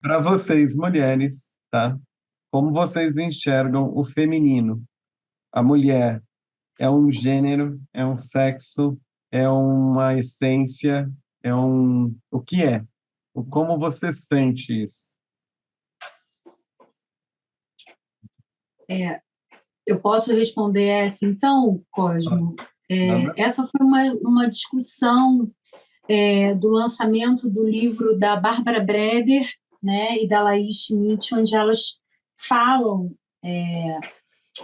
Para vocês, mulheres, tá? Como vocês enxergam o feminino? A mulher é um gênero, é um sexo, é uma essência, é um... O que é? Como você sente isso? É, eu posso responder essa, então, Cosmo. Manda. Essa foi uma discussão do lançamento do livro da Bárbara Breder, né, e da Laís Schmidt, onde elas falam,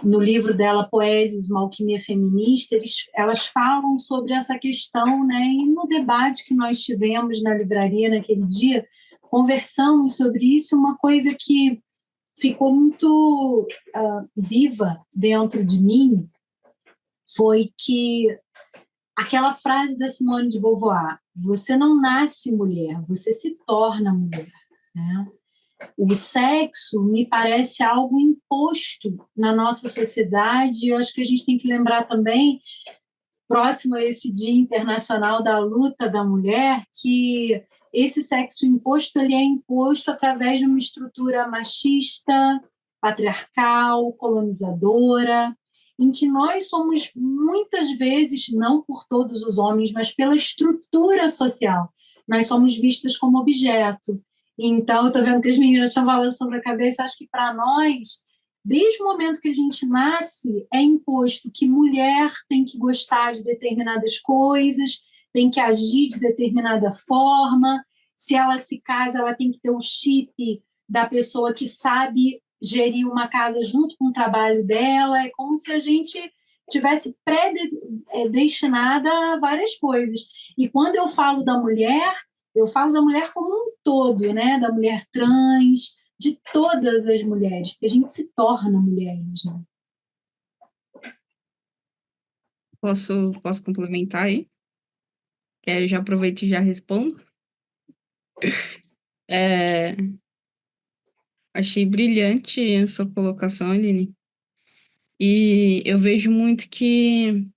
no livro dela, Poesias, uma alquimia feminista, elas falam sobre essa questão, né, e no debate que nós tivemos na livraria naquele dia, conversamos sobre isso, uma coisa que ficou muito viva dentro de mim foi que aquela frase da Simone de Beauvoir: você não nasce mulher, você se torna mulher, né? O sexo me parece algo imposto na nossa sociedade, e eu acho que a gente tem que lembrar também, próximo a esse Dia Internacional da Luta da Mulher, que esse sexo imposto ele é imposto através de uma estrutura machista, patriarcal, colonizadora, em que nós somos muitas vezes, não por todos os homens, mas pela estrutura social, nós somos vistas como objeto. Então, eu estou vendo que as meninas estão balançando a cabeça, acho que para nós desde o momento que a gente nasce, é imposto que mulher tem que gostar de determinadas coisas, tem que agir de determinada forma. Se ela se casa, ela tem que ter o chip da pessoa que sabe gerir uma casa junto com o trabalho dela. É como se a gente tivesse predestinada a várias coisas. E quando eu falo da mulher como um todo, né? Da mulher trans, de todas as mulheres, porque a gente se torna mulheres, né? Posso complementar aí? Que aí eu já aproveito e já respondo. É, achei brilhante a sua colocação, Aline. E eu vejo muito que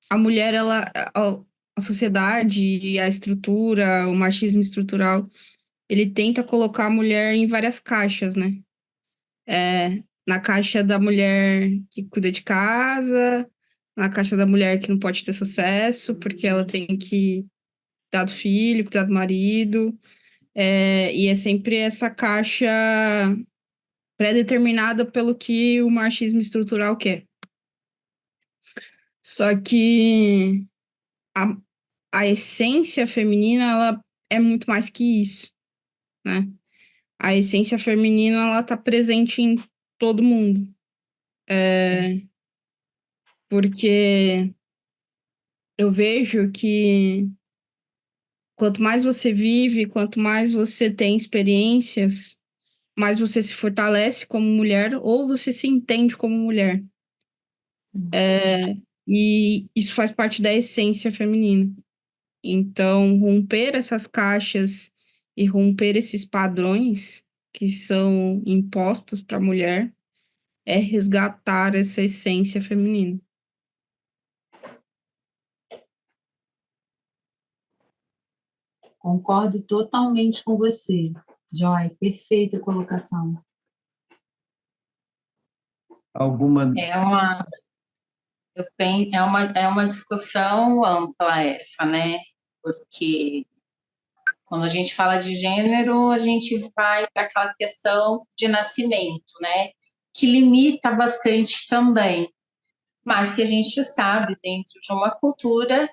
a mulher, a sociedade e a estrutura, o machismo estrutural, ele tenta colocar a mulher em várias caixas, né? Na caixa da mulher que cuida de casa, na caixa da mulher que não pode ter sucesso, porque ela tem que cuidar do filho, cuidar do marido. E é sempre essa caixa pré-determinada pelo que o machismo estrutural quer. Só que a, a essência feminina, ela é muito mais que isso, né? A essência feminina, ela tá presente em todo mundo. Porque eu vejo que quanto mais você vive, quanto mais você tem experiências, mais você se fortalece como mulher ou você se entende como mulher. E isso faz parte da essência feminina. Então, romper essas caixas e romper esses padrões que são impostos para a mulher é resgatar essa essência feminina. Concordo totalmente com você, Joy, perfeita colocação. Alguma... É uma, é uma discussão ampla essa, né? Porque quando a gente fala de gênero, a gente vai para aquela questão de nascimento, né? Que limita bastante também, mas que a gente sabe dentro de uma cultura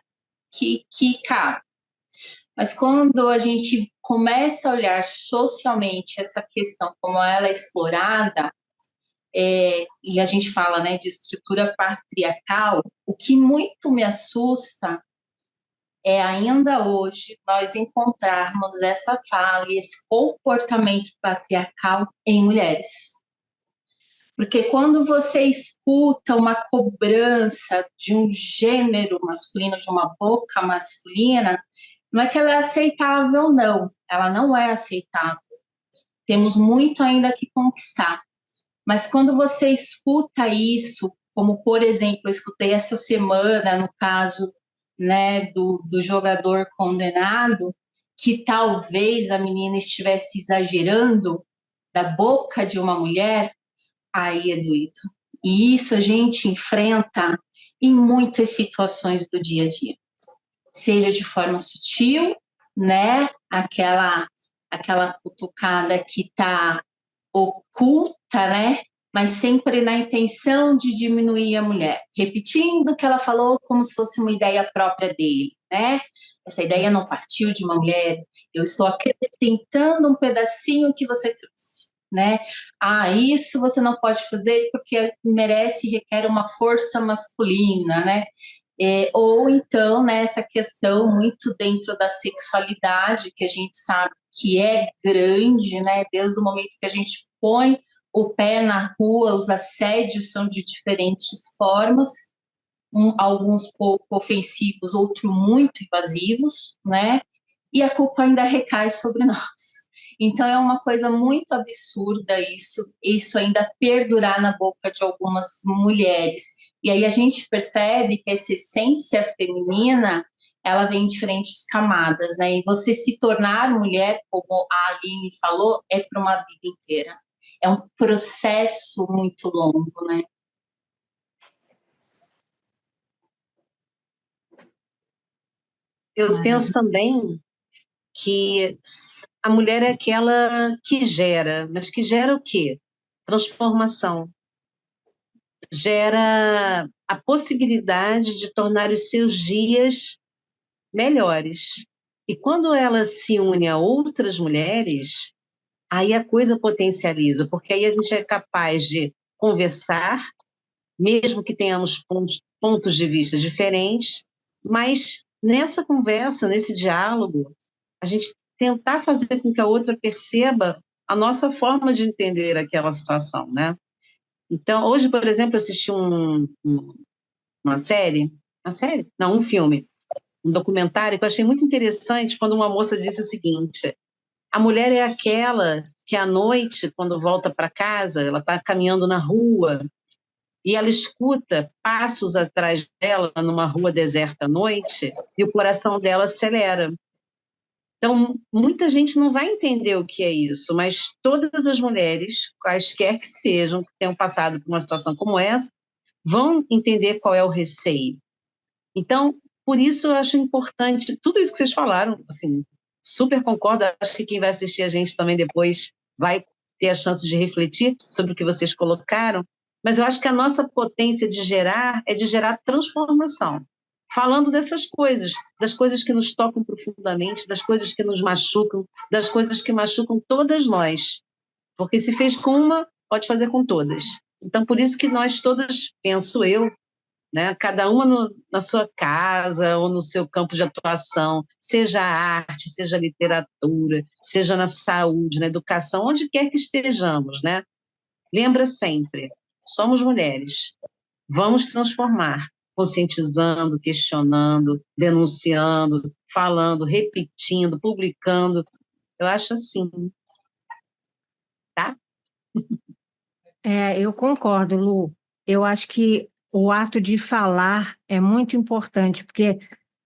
que cabe. Mas quando a gente começa a olhar socialmente essa questão, como ela é explorada, e a gente fala, né, de estrutura patriarcal, o que muito me assusta é ainda hoje nós encontrarmos essa fala e esse comportamento patriarcal em mulheres. Porque quando você escuta uma cobrança de um gênero masculino, de uma boca masculina, não é que ela é aceitável, não. Ela não é aceitável. Temos muito ainda que conquistar. Mas quando você escuta isso, como por exemplo, eu escutei essa semana, no caso, né, do jogador condenado, que talvez a menina estivesse exagerando da boca de uma mulher, aí é doído. E isso a gente enfrenta em muitas situações do dia a dia, seja de forma sutil, né? Aquela cutucada que está oculta, né? Mas sempre na intenção de diminuir a mulher, repetindo o que ela falou como se fosse uma ideia própria dele, né? Essa ideia não partiu de uma mulher, eu estou acrescentando um pedacinho que você trouxe, né? Ah, isso você não pode fazer porque merece e requer uma força masculina, né? Ou então, né, essa questão muito dentro da sexualidade, que a gente sabe que é grande, né, desde o momento que a gente põe o pé na rua, os assédios são de diferentes formas, alguns pouco ofensivos, outros muito invasivos, né, e a culpa ainda recai sobre nós. Então é uma coisa muito absurda isso ainda perdurar na boca de algumas mulheres. E aí a gente percebe que essa essência feminina, ela vem em diferentes camadas, né? E você se tornar mulher, como a Aline falou, é para uma vida inteira. É um processo muito longo, né? Eu penso também que a mulher é aquela que gera, mas que gera o quê? Transformação. Gera a possibilidade de tornar os seus dias melhores. E quando ela se une a outras mulheres, aí a coisa potencializa, porque aí a gente é capaz de conversar, mesmo que tenhamos pontos de vista diferentes, mas nessa conversa, nesse diálogo, a gente tentar fazer com que a outra perceba a nossa forma de entender aquela situação, né? Então, hoje, por exemplo, eu assisti uma série, uma série? Não, um filme, um documentário que eu achei muito interessante quando uma moça disse o seguinte: a mulher é aquela que à noite, quando volta para casa, ela está caminhando na rua e ela escuta passos atrás dela numa rua deserta à noite e o coração dela acelera. Então, muita gente não vai entender o que é isso, mas todas as mulheres, quaisquer que sejam, que tenham passado por uma situação como essa, vão entender qual é o receio. Então, por isso eu acho importante, tudo isso que vocês falaram, assim, super concordo, acho que quem vai assistir a gente também depois vai ter a chance de refletir sobre o que vocês colocaram, mas eu acho que a nossa potência de gerar é de gerar transformação. Falando dessas coisas, das coisas que nos tocam profundamente, das coisas que nos machucam, das coisas que machucam todas nós. Porque se fez com uma, pode fazer com todas. Então, por isso que nós todas, penso eu, né, cada uma na sua casa ou no seu campo de atuação, seja a arte, seja a literatura, seja na saúde, na educação, onde quer que estejamos, né? Lembra sempre, somos mulheres, vamos transformar, conscientizando, questionando, denunciando, falando, repetindo, publicando. Eu acho assim, tá? Eu concordo, Lu. Eu acho que o ato de falar é muito importante, porque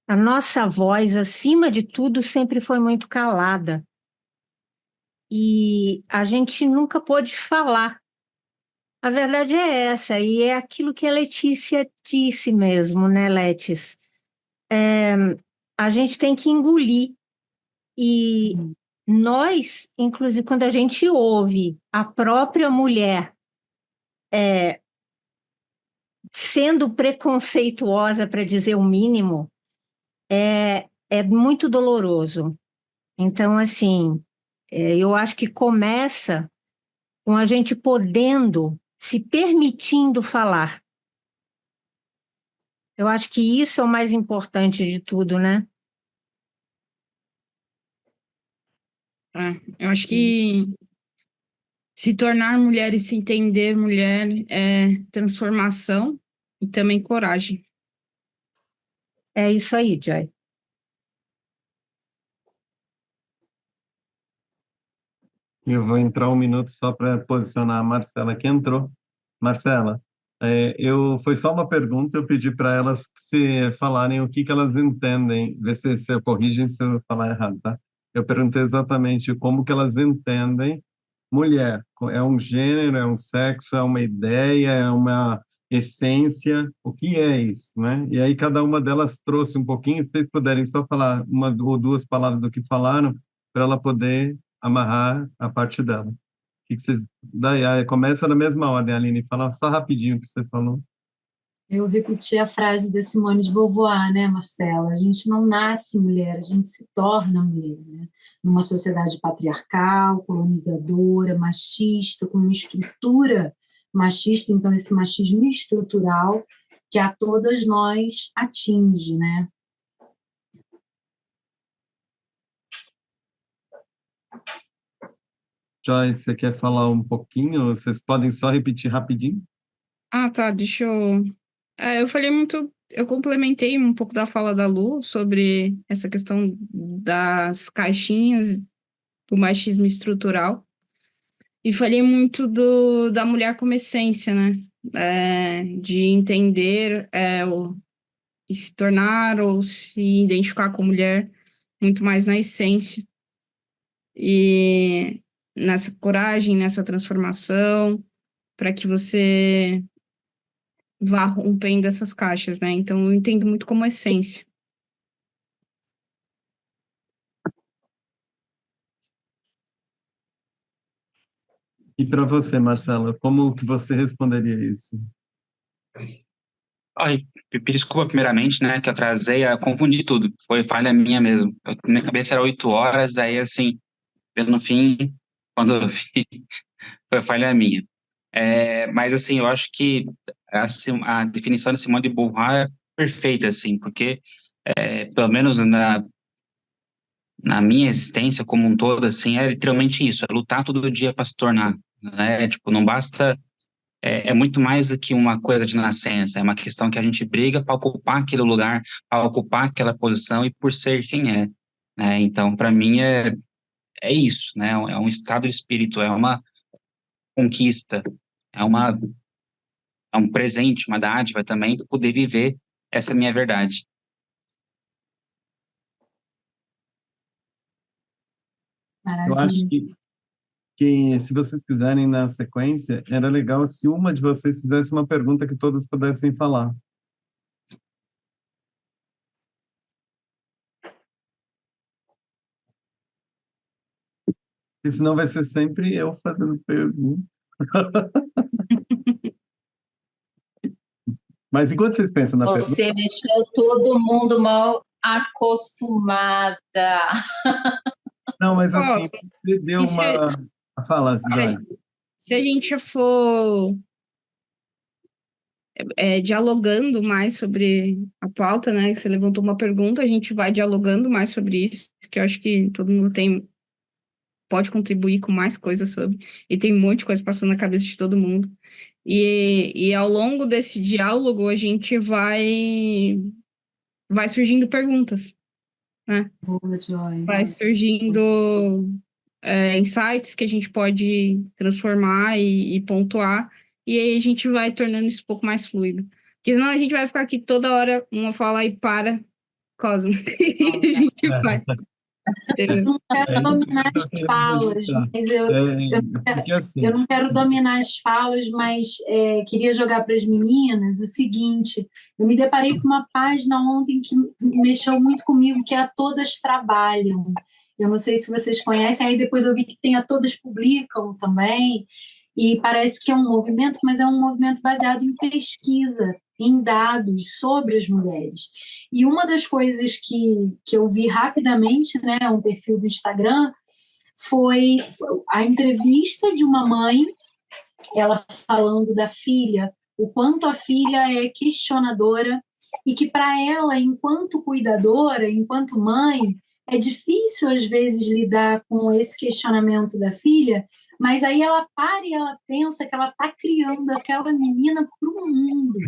a nossa voz, acima de tudo, sempre foi muito calada. E a gente nunca pôde falar. A verdade é essa, e é aquilo que a Letícia disse mesmo, né, Letis? A gente tem que engolir. E nós, inclusive, quando a gente ouve a própria mulher sendo preconceituosa, para dizer o mínimo, é muito doloroso. Então, assim, eu acho que começa com a gente podendo, se permitindo falar. Eu acho que isso é o mais importante de tudo, né? Eu acho que se tornar mulher e se entender mulher é transformação e também coragem. É isso aí, Joy. Eu vou entrar um minuto só para posicionar a Marcela que entrou. Marcela, foi só uma pergunta, eu pedi para elas se falarem o que elas entendem, ver se eu corrigem se eu falar errado, tá? Eu perguntei exatamente como que elas entendem mulher. É um gênero, é um sexo, é uma ideia, é uma essência, o que é isso, né? E aí cada uma delas trouxe um pouquinho, se vocês puderem só falar uma ou duas palavras do que falaram, para ela poder amarrar a parte dela. O que que vocês... Daí, aí começa na mesma ordem, Aline, fala só rapidinho o que você falou. Eu repeti a frase da Simone de Beauvoir, né, Marcela? A gente não nasce mulher, a gente se torna mulher, né? Numa sociedade patriarcal, colonizadora, machista, com uma estrutura machista, então esse machismo estrutural que a todas nós atinge, né? Joyce, você quer falar um pouquinho? Vocês podem só repetir rapidinho? Ah, tá, deixa eu... eu falei muito... Eu complementei um pouco da fala da Lu sobre essa questão das caixinhas do machismo estrutural. E falei muito da mulher como essência, né? De entender e se tornar ou se identificar com mulher muito mais na essência. E nessa coragem, nessa transformação, para que você vá rompendo essas caixas, né? Então, eu entendo muito como essência. E para você, Marcela, como que você responderia isso? Ai, desculpa primeiramente, né, que eu atrasei, eu confundi tudo. Foi falha minha mesmo. Minha cabeça era 8 horas, daí assim, no fim, quando eu vi, foi falha minha. Mas assim, eu acho que a definição de Simone de Beauvoir é perfeita, assim, porque pelo menos na minha existência como um todo, assim, é literalmente isso, é lutar todo dia para se tornar, né? Tipo, não basta é muito mais do que uma coisa de nascença, é uma questão que a gente briga para ocupar aquele lugar, para ocupar aquela posição e por ser quem é, né? Então, para mim, é isso, né? É um estado de espírito, é uma conquista, é uma, é um presente, uma dádiva também, poder viver essa minha verdade. Eu acho Maravilha. que se vocês quiserem, na sequência, era legal se uma de vocês fizesse uma pergunta que todos pudessem falar. Porque senão vai ser sempre eu fazendo pergunta. Mas enquanto vocês pensam na pergunta, Você deixou todo mundo mal acostumada. não, mas Ó, assim, você deu e se, uma... Fala, Joy. se a gente for dialogando mais sobre a pauta, né? Você levantou uma pergunta, a gente vai dialogando mais sobre isso, que eu acho que todo mundo pode contribuir com mais coisas sobre, e tem um monte de coisa passando na cabeça de todo mundo. E ao longo desse diálogo, a gente vai surgindo perguntas, né? Boa, Joy. Vai surgindo insights que a gente pode transformar e pontuar, e aí a gente vai tornando isso um pouco mais fluido. Porque senão a gente vai ficar aqui toda hora, uma fala e para, Cosmo. E a gente vai. Entendeu? Não quero Isso dominar que as eu queria falas, registrar. mas Porque assim, eu não quero dominar as falas, mas queria jogar para as meninas o seguinte: eu me deparei com uma página ontem que mexeu muito comigo, que é a Todas Trabalham. Eu não sei se vocês conhecem, aí depois eu vi que tem a Todas Publicam também, e parece que é um movimento, mas é um movimento baseado em pesquisa, em dados sobre as mulheres. E uma das coisas que eu vi rapidamente, né, um perfil do Instagram, foi a entrevista de uma mãe, ela falando da filha, o quanto a filha é questionadora e que para ela, enquanto cuidadora, enquanto mãe, é difícil às vezes lidar com esse questionamento da filha, mas aí ela para e ela pensa que ela está criando aquela menina para o mundo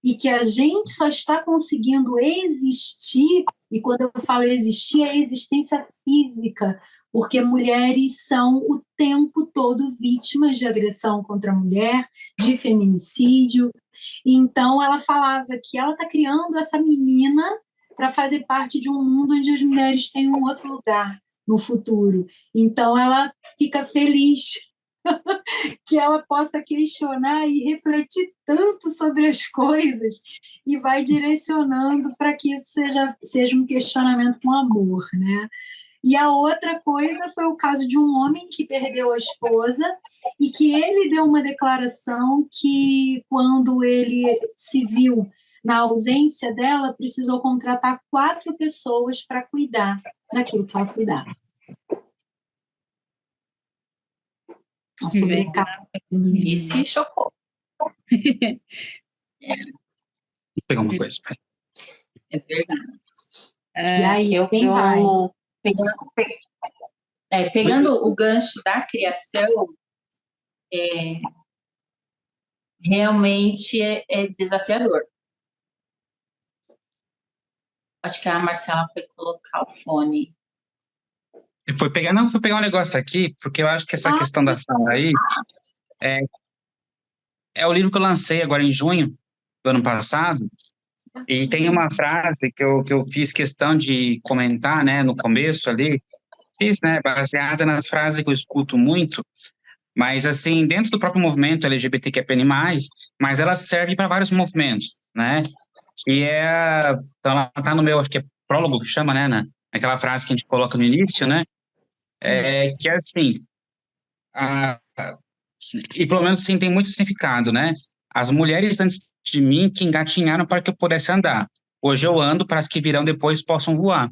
e que a gente só está conseguindo existir, e quando eu falo existir, é a existência física, porque mulheres são o tempo todo vítimas de agressão contra a mulher, de feminicídio. Então, ela falava que ela está criando essa menina para fazer parte de um mundo onde as mulheres têm um outro lugar, no futuro. Então, ela fica feliz que ela possa questionar e refletir tanto sobre as coisas e vai direcionando para que isso seja um questionamento com amor, né? E a outra coisa foi o caso de um homem que perdeu a esposa e que ele deu uma declaração que, quando ele se viu na ausência dela, precisou contratar 4 pessoas para cuidar daquilo que ela cuidava. A sobrecarga. E se chocou. Vou pegar uma coisa. É verdade. E aí, quem vai? Pegando o gancho da criação, realmente é desafiador. Acho que a Marcela foi colocar o fone. Foi pegar um negócio aqui, porque eu acho que essa questão da fala aí é o livro que eu lancei agora em junho do ano passado, e tem uma frase que eu fiz questão de comentar, né, no começo ali, né, baseada nas frases que eu escuto muito, mas assim, dentro do próprio movimento LGBTQIA+, mas ela serve para vários movimentos, né, que então ela tá no meu, acho que é prólogo que chama, né, naquela frase que a gente coloca no início, né, que é assim, e pelo menos sim, tem muito significado, né? As mulheres antes de mim que engatinharam para que eu pudesse andar. Hoje eu ando para as que virão depois possam voar,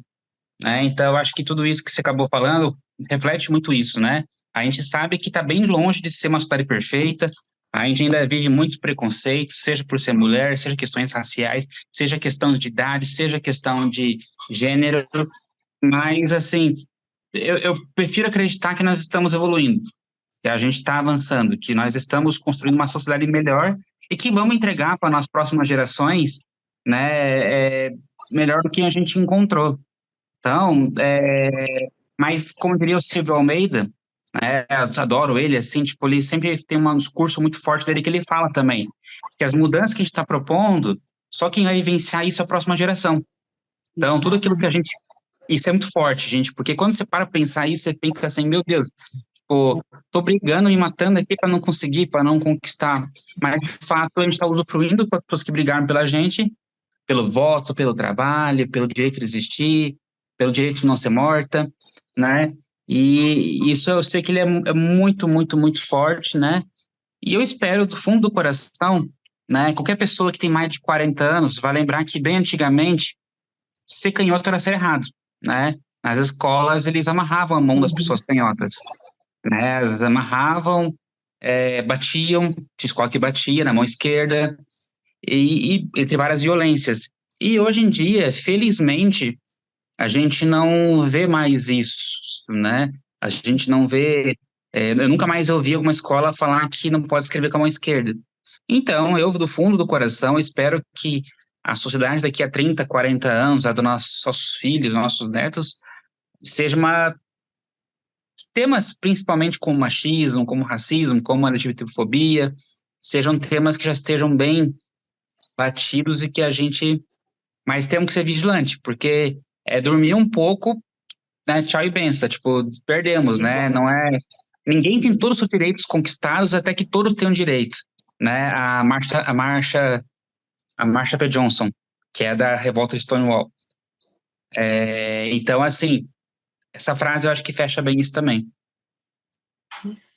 né? Então eu acho que tudo isso que você acabou falando reflete muito isso, né? A gente sabe que está bem longe de ser uma sociedade perfeita, a gente ainda vive muitos preconceitos, seja por ser mulher, seja questões raciais, seja questão de idade, seja questão de gênero, mas assim, eu prefiro acreditar que nós estamos evoluindo, que a gente está avançando, que nós estamos construindo uma sociedade melhor e que vamos entregar para as próximas gerações, né, melhor do que a gente encontrou. Então, mas como diria o Silvio Almeida, né, eu adoro ele, assim, tipo, ele sempre tem um discurso muito forte dele que ele fala também, que as mudanças que a gente está propondo, só quem vai vivenciar isso é a próxima geração. Então, tudo aquilo que a gente... Isso é muito forte, gente, porque quando você para pensar isso, você pensa assim, meu Deus, tipo, tô brigando, me matando aqui para não conseguir, para não conquistar. Mas, de fato, a gente está usufruindo com as pessoas que brigaram pela gente, pelo voto, pelo trabalho, pelo direito de existir, pelo direito de não ser morta, né? E isso eu sei que ele é muito, muito, muito forte, né? E eu espero, do fundo do coração, né? Qualquer pessoa que tem mais de 40 anos vai lembrar que, bem antigamente, ser canhoto era ser errado, né? Nas escolas, eles amarravam a mão das pessoas canhotas, né? Eles amarravam, batiam, tinha escola que batia na mão esquerda, e entre várias violências. E hoje em dia, felizmente, a gente não vê mais isso, né? A gente não vê... eu nunca mais ouvi alguma escola falar que não pode escrever com a mão esquerda. Então, eu, do fundo do coração, espero que a sociedade daqui a 30, 40 anos, a dos nossos filhos, nossos netos, seja uma... Temas principalmente como machismo, como racismo, como LGBTfobia, sejam temas que já estejam bem batidos e que a gente... Mas temos que ser vigilante, porque dormir um pouco, né, tchau e benção, tipo, perdemos, né? Não é... Ninguém tem todos os direitos conquistados até que todos tenham direito, né? A Marsha P. Johnson, que é da revolta de Stonewall. Então, assim, essa frase eu acho que fecha bem isso também.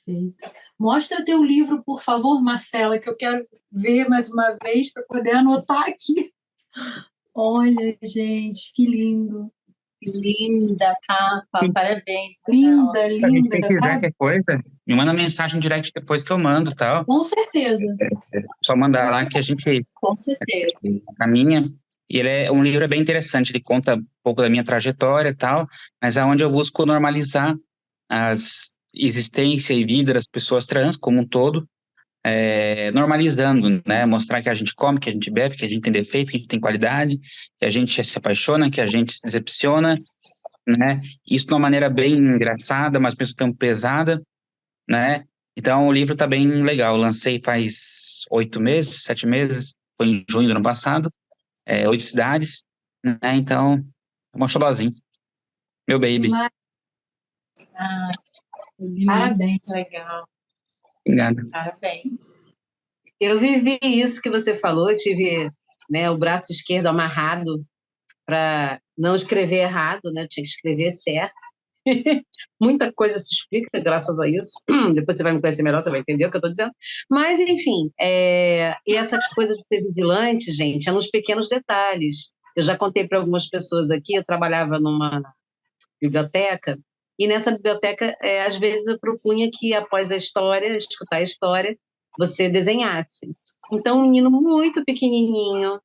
Perfeito. Mostra teu livro, por favor, Marcela, que eu quero ver mais uma vez para poder anotar aqui. Olha, gente, que lindo. Linda capa, parabéns, Marcela. Linda, Se linda. quiser qualquer coisa, me manda mensagem direct depois que eu mando, tal. Com certeza. Só mandar lá que a gente Com certeza. caminha. E ele um livro bem interessante, ele conta um pouco da minha trajetória e tal, mas é onde eu busco normalizar as existência e vida das pessoas trans como um todo, normalizando, né? Mostrar que a gente come, que a gente bebe, que a gente tem defeito, que a gente tem qualidade, que a gente se apaixona, que a gente se decepciona, né? Isso de uma maneira bem engraçada, mas ao mesmo tempo pesada, né? Então o livro tá bem legal. Eu lancei faz 8 meses, 7 meses, foi em junho do ano passado, 8 cidades, né? Então é um xodózinho. Meu baby. Ah, Parabéns. legal, Obrigado. parabéns. Eu vivi isso que você falou, eu tive, né, o braço esquerdo amarrado para não escrever errado, né? Tinha que escrever certo. Muita coisa se explica graças a isso. Depois você vai me conhecer melhor, você vai entender o que eu estou dizendo. Mas, enfim, e essa coisa de ser vigilante, gente, é nos pequenos detalhes. Eu já contei para algumas pessoas aqui, eu trabalhava numa biblioteca, e nessa biblioteca, às vezes, eu propunha que, após a história, escutar a história, você desenhasse. Então, um menino muito pequenininho,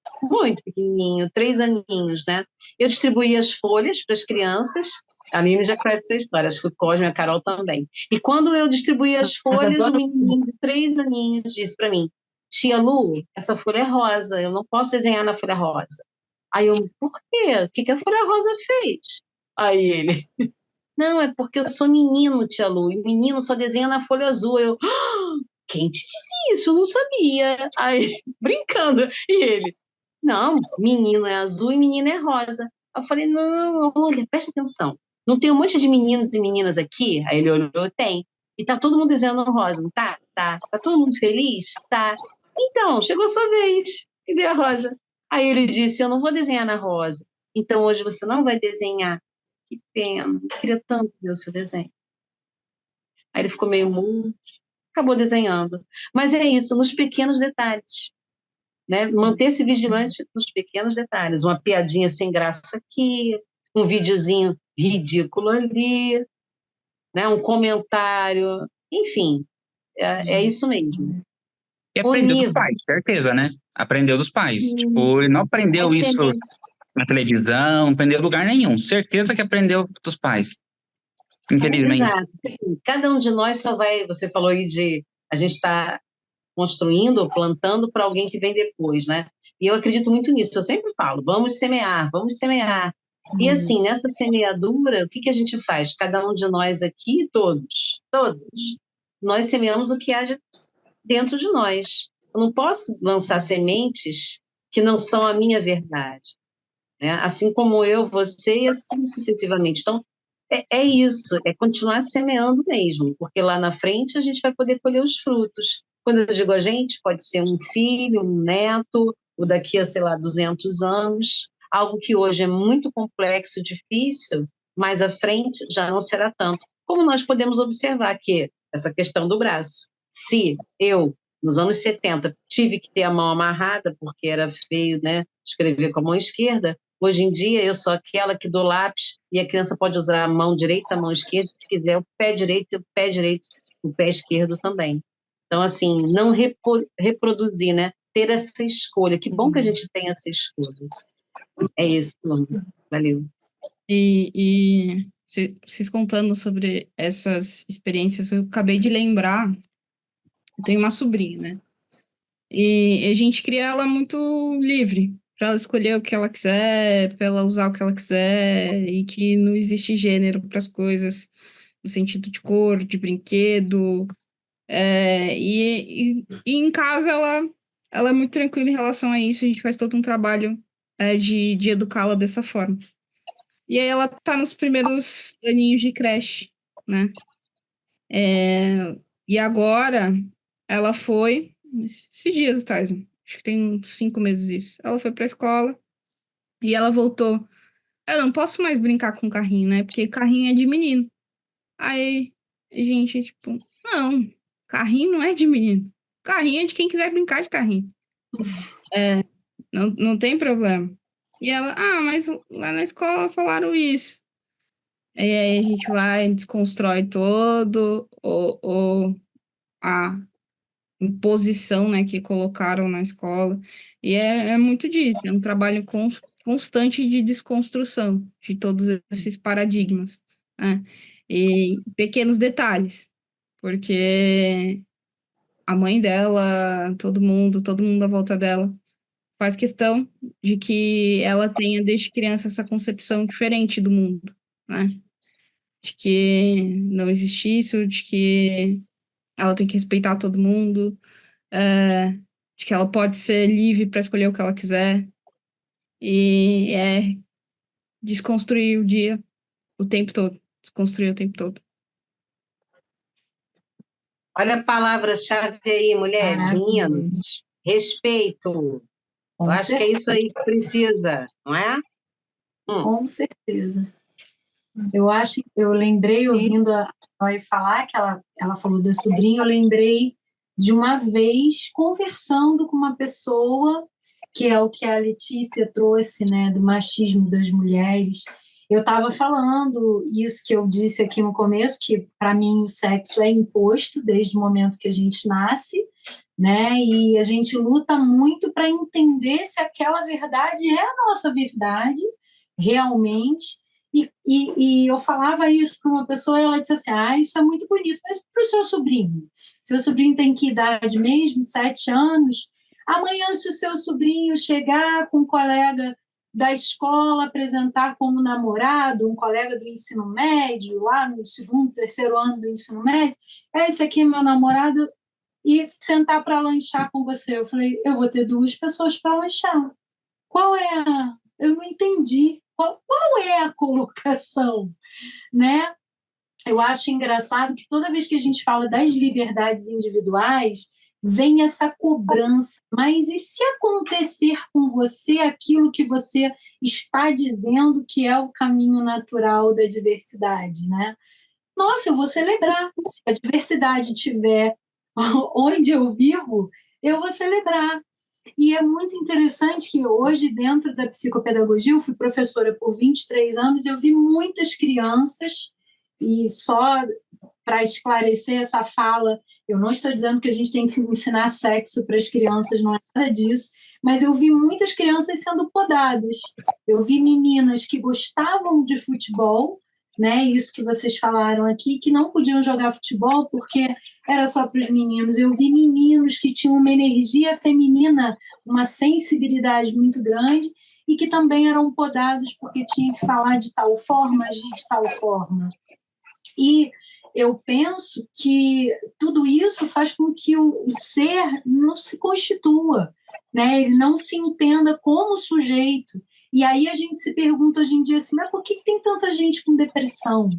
3 aninhos, né? Eu distribuía as folhas para as crianças, a Aline já conhece essa história, acho que o Cosme e a Carol também. E quando eu distribuía as Mas folhas, o adoro. menininho de 3 aninhos disse para mim, Tia Lu, essa folha é rosa, eu não posso desenhar na folha rosa. Aí eu, por quê? O que que a folha rosa fez? Aí ele, não, é porque eu sou menino, tia Lu, e menino só desenha na folha azul. Eu, quem te disse isso? Eu não sabia. Aí, brincando. E ele, não, menino é azul e menina é rosa. Eu falei, não, olha, presta atenção. Não tem um monte de meninos e meninas aqui? Aí ele olhou, tem. E tá todo mundo desenhando rosa, não tá? Tá. Tá todo mundo feliz? Tá. Então, chegou a sua vez. E dei a rosa. Aí ele disse, eu não vou desenhar na rosa. Então hoje você não vai desenhar. Que pena, eu queria tanto ver o seu desenho. Aí ele ficou meio mudo, acabou desenhando. Mas é isso, nos pequenos detalhes, né? Manter-se vigilante nos pequenos detalhes. Uma piadinha sem graça aqui, um videozinho ridículo ali, né? Um comentário, enfim, é isso mesmo. E aprendeu dos Unir, pais, certeza, né? Aprendeu dos pais. Tipo, ele não aprendeu isso na televisão, não aprendeu em lugar nenhum. Certeza que aprendeu dos pais. Infelizmente. exato. Cada um de nós só vai, você falou aí de a gente está construindo ou plantando para alguém que vem depois, né? E eu acredito muito nisso. Eu sempre falo, vamos semear, vamos semear. E assim, Isso. nessa semeadura, o que que a gente faz? Cada um de nós aqui, todos, nós semeamos o que há dentro de nós. Eu não posso lançar sementes que não são a minha verdade, né? Assim como eu, você e assim sucessivamente. Então, é isso, é continuar semeando mesmo, porque lá na frente a gente vai poder colher os frutos. Quando eu digo a gente, pode ser um filho, um neto, ou daqui a, sei lá, 200 anos, algo que hoje é muito complexo, difícil, mais à frente já não será tanto. Como nós podemos observar que essa questão do braço, se eu, nos anos 70, tive que ter a mão amarrada, porque era feio, né, escrever com a mão esquerda, hoje em dia, eu sou aquela que dou lápis e a criança pode usar a mão direita, a mão esquerda, se quiser, o pé direito, o pé esquerdo também. Então, assim, não reproduzir, né? Ter essa escolha. Que bom que a gente tem essa escolha. É isso, Luana. Valeu. E vocês contando sobre essas experiências, eu acabei de lembrar, eu tenho uma sobrinha, né? E a gente cria ela muito livre, para ela escolher o que ela quiser, para ela usar o que ela quiser, e que não existe gênero para as coisas, no sentido de cor, de brinquedo. E em casa ela é muito tranquila em relação a isso, a gente faz todo um trabalho de educá-la dessa forma. E aí ela tá nos primeiros aninhos de creche, né? E agora ela foi, esses dias atrás, acho que tem uns 5 meses isso. Ela foi pra escola e ela voltou. Eu não posso mais brincar com carrinho, né? Porque carrinho é de menino. Aí, gente, tipo, não, carrinho não é de menino. Carrinho é de quem quiser brincar de carrinho. Não tem problema. E ela, mas lá na escola falaram isso. E aí a gente vai, desconstrói todo a imposição, né, que colocaram na escola. E é muito disso, é um trabalho constante de desconstrução de todos esses paradigmas, né? E pequenos detalhes, porque a mãe dela, todo mundo à volta dela, faz questão de que ela tenha desde criança essa concepção diferente do mundo, né? De que não existe isso, de que ela tem que respeitar todo mundo, de que ela pode ser livre para escolher o que ela quiser, e desconstruir o dia o tempo todo, desconstruir o tempo todo. Olha a palavra-chave aí, mulheres, Maravilhoso. meninos. Respeito. Eu Com acho que é isso aí que precisa, não é? Com certeza. Eu lembrei, ouvindo a Joy falar, que ela falou da sobrinha, eu lembrei de uma vez conversando com uma pessoa, que é o que a Letícia trouxe, né, do machismo das mulheres. Eu estava falando isso que eu disse aqui no começo, que para mim o sexo é imposto desde o momento que a gente nasce, né, e a gente luta muito para entender se aquela verdade é a nossa verdade, realmente. E eu falava isso para uma pessoa e ela disse assim, isso é muito bonito, mas para o seu sobrinho tem que idade mesmo, 7 anos, amanhã se o seu sobrinho chegar com um colega da escola, apresentar como namorado, um colega do ensino médio, lá no segundo, terceiro ano do ensino médio, esse aqui é meu namorado, e sentar para lanchar com você. Eu falei, eu vou ter 2 pessoas para lanchar. Qual é a... Eu não entendi. Qual é a colocação, né? Eu acho engraçado que toda vez que a gente fala das liberdades individuais, vem essa cobrança. Mas e se acontecer com você aquilo que você está dizendo que é o caminho natural da diversidade, né? Nossa, eu vou celebrar. Se a diversidade tiver onde eu vivo, eu vou celebrar. E é muito interessante que hoje, dentro da psicopedagogia, eu fui professora por 23 anos, eu vi muitas crianças, e só para esclarecer essa fala, eu não estou dizendo que a gente tem que ensinar sexo para as crianças, não é nada disso, mas eu vi muitas crianças sendo podadas. Eu vi meninas que gostavam de futebol, né, isso que vocês falaram aqui, que não podiam jogar futebol porque era só para os meninos. Eu vi meninos que tinham uma energia feminina, uma sensibilidade muito grande, e que também eram podados porque tinham que falar de tal forma, agir de tal forma. E eu penso que tudo isso faz com que o ser não se constitua, né? Ele não se entenda como sujeito. E aí a gente se pergunta hoje em dia assim, mas por que tem tanta gente com depressão?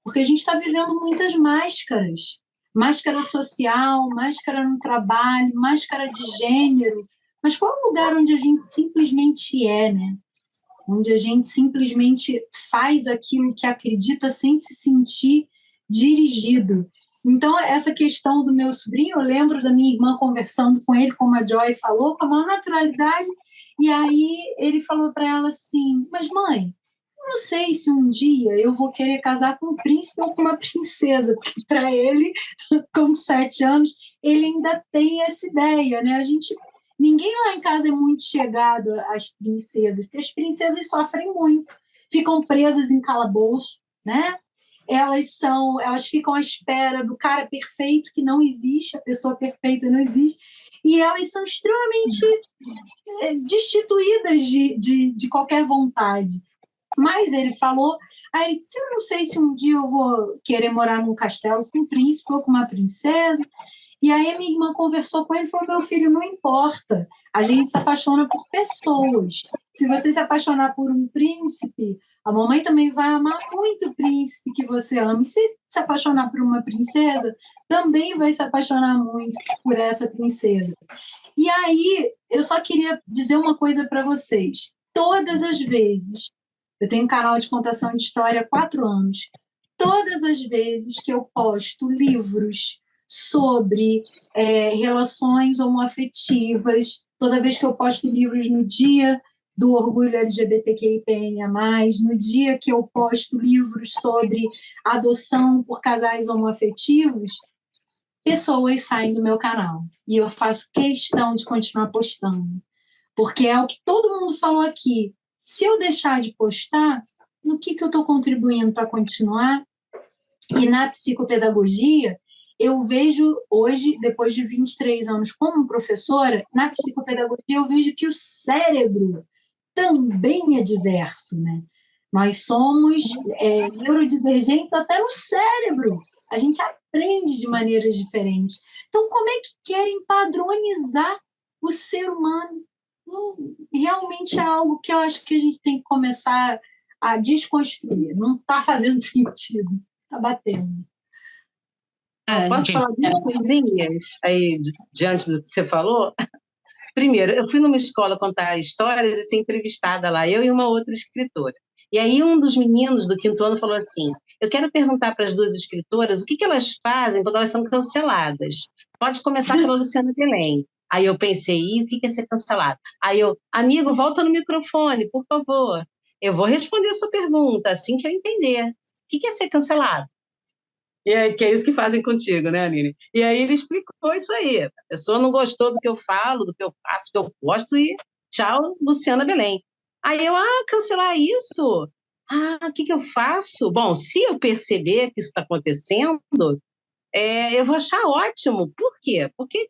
Porque a gente está vivendo muitas máscaras. Máscara social, máscara no trabalho, máscara de gênero. Mas qual é o lugar onde a gente simplesmente é, né? Onde a gente simplesmente faz aquilo que acredita sem se sentir dirigido. Então, essa questão do meu sobrinho, eu lembro da minha irmã conversando com ele, como a Joy falou, com a maior naturalidade, e aí ele falou para ela assim, mas mãe, eu não sei se um dia eu vou querer casar com um príncipe ou com uma princesa, porque para ele, com 7 anos, ele ainda tem essa ideia, né? Ninguém lá em casa é muito chegado às princesas, porque as princesas sofrem muito, ficam presas em calabouço, né? Elas ficam à espera do cara perfeito, que não existe, a pessoa perfeita não existe, e elas são extremamente destituídas de qualquer vontade. Mas ele falou, aí disse, eu não sei se um dia eu vou querer morar num castelo com um príncipe ou com uma princesa. E aí a minha irmã conversou com ele e falou, meu filho, não importa, a gente se apaixona por pessoas. Se você se apaixonar por um príncipe, a mamãe também vai amar muito o príncipe que você ama. E se apaixonar por uma princesa, também vai se apaixonar muito por essa princesa. E aí, eu só queria dizer uma coisa para vocês. Todas as vezes, eu tenho um canal de contação de história há 4 anos, todas as vezes que eu posto livros sobre relações homoafetivas, toda vez que eu posto livros no dia do orgulho LGBTQIA+, no dia que eu posto livros sobre adoção por casais homoafetivos, pessoas saem do meu canal. E eu faço questão de continuar postando. Porque é o que todo mundo falou aqui. Se eu deixar de postar, no que eu estou contribuindo para continuar? E na psicopedagogia, eu vejo hoje, depois de 23 anos como professora, na psicopedagogia eu vejo que o cérebro também é diverso, né? Nós somos neurodivergentes até no cérebro. A gente aprende de maneiras diferentes. Então, como é que querem padronizar o ser humano? Realmente é algo que eu acho que a gente tem que começar a desconstruir. Não está fazendo sentido. Está batendo. Posso Sim. falar duas coisinhas aí diante do que você falou? Primeiro, eu fui numa escola contar histórias e ser entrevistada lá, eu e uma outra escritora. E aí um dos meninos do quinto ano falou assim, eu quero perguntar para as duas escritoras o que elas fazem quando elas são canceladas. Pode começar pela Luciana Belém. Aí eu pensei, e o que é ser cancelado? Aí eu, amigo, volta no microfone, por favor. Eu vou responder a sua pergunta assim que eu entender. O que é ser cancelado? E aí, que é isso que fazem contigo, né, Aline? E aí ele explicou isso aí. A pessoa não gostou do que eu falo, do que eu faço, do que eu posto, e tchau, Luciana Belém. Aí eu, cancelar isso? O que eu faço? Bom, se eu perceber que isso está acontecendo, eu vou achar ótimo. Por quê? Porque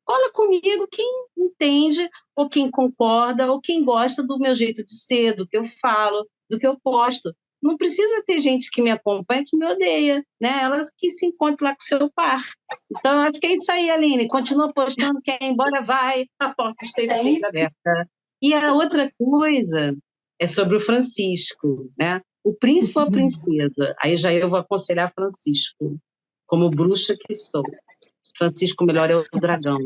cola comigo quem entende, ou quem concorda, ou quem gosta do meu jeito de ser, do que eu falo, do que eu posto. Não precisa ter gente que me acompanha que me odeia, né? Elas que se encontrem lá com o seu par. Então, acho que é isso aí, Aline. Continua postando, quer ir embora, vai. A porta esteja sempre aberta. E a outra coisa é sobre o Francisco, né? O príncipe ou a princesa? Aí já eu vou aconselhar Francisco, como bruxa que sou. Francisco melhor é o dragão.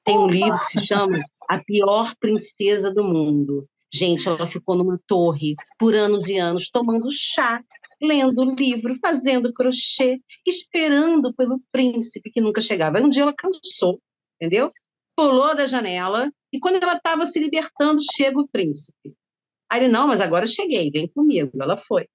Tem um livro que se chama A Pior Princesa do Mundo. Gente, ela ficou numa torre por anos e anos, tomando chá, lendo o livro, fazendo crochê, esperando pelo príncipe que nunca chegava. Aí um dia ela cansou, entendeu? Pulou da janela e quando ela estava se libertando, chega o príncipe. Aí ele, não, mas agora eu cheguei, vem comigo. Ela foi.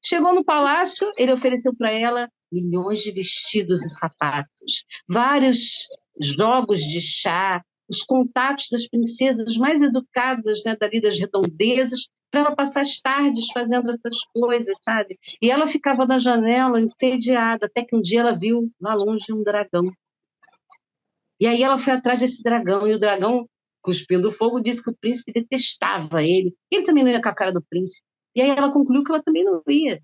Chegou no palácio, ele ofereceu para ela milhões de vestidos e sapatos, vários jogos de chá, os contatos das princesas mais educadas, né, dali das redondezas, para ela passar as tardes fazendo essas coisas, sabe? E ela ficava na janela, entediada, até que um dia ela viu lá longe um dragão. E aí ela foi atrás desse dragão, e o dragão, cuspindo fogo, disse que o príncipe detestava ele. Ele também não ia com a cara do príncipe. E aí ela concluiu que ela também não ia.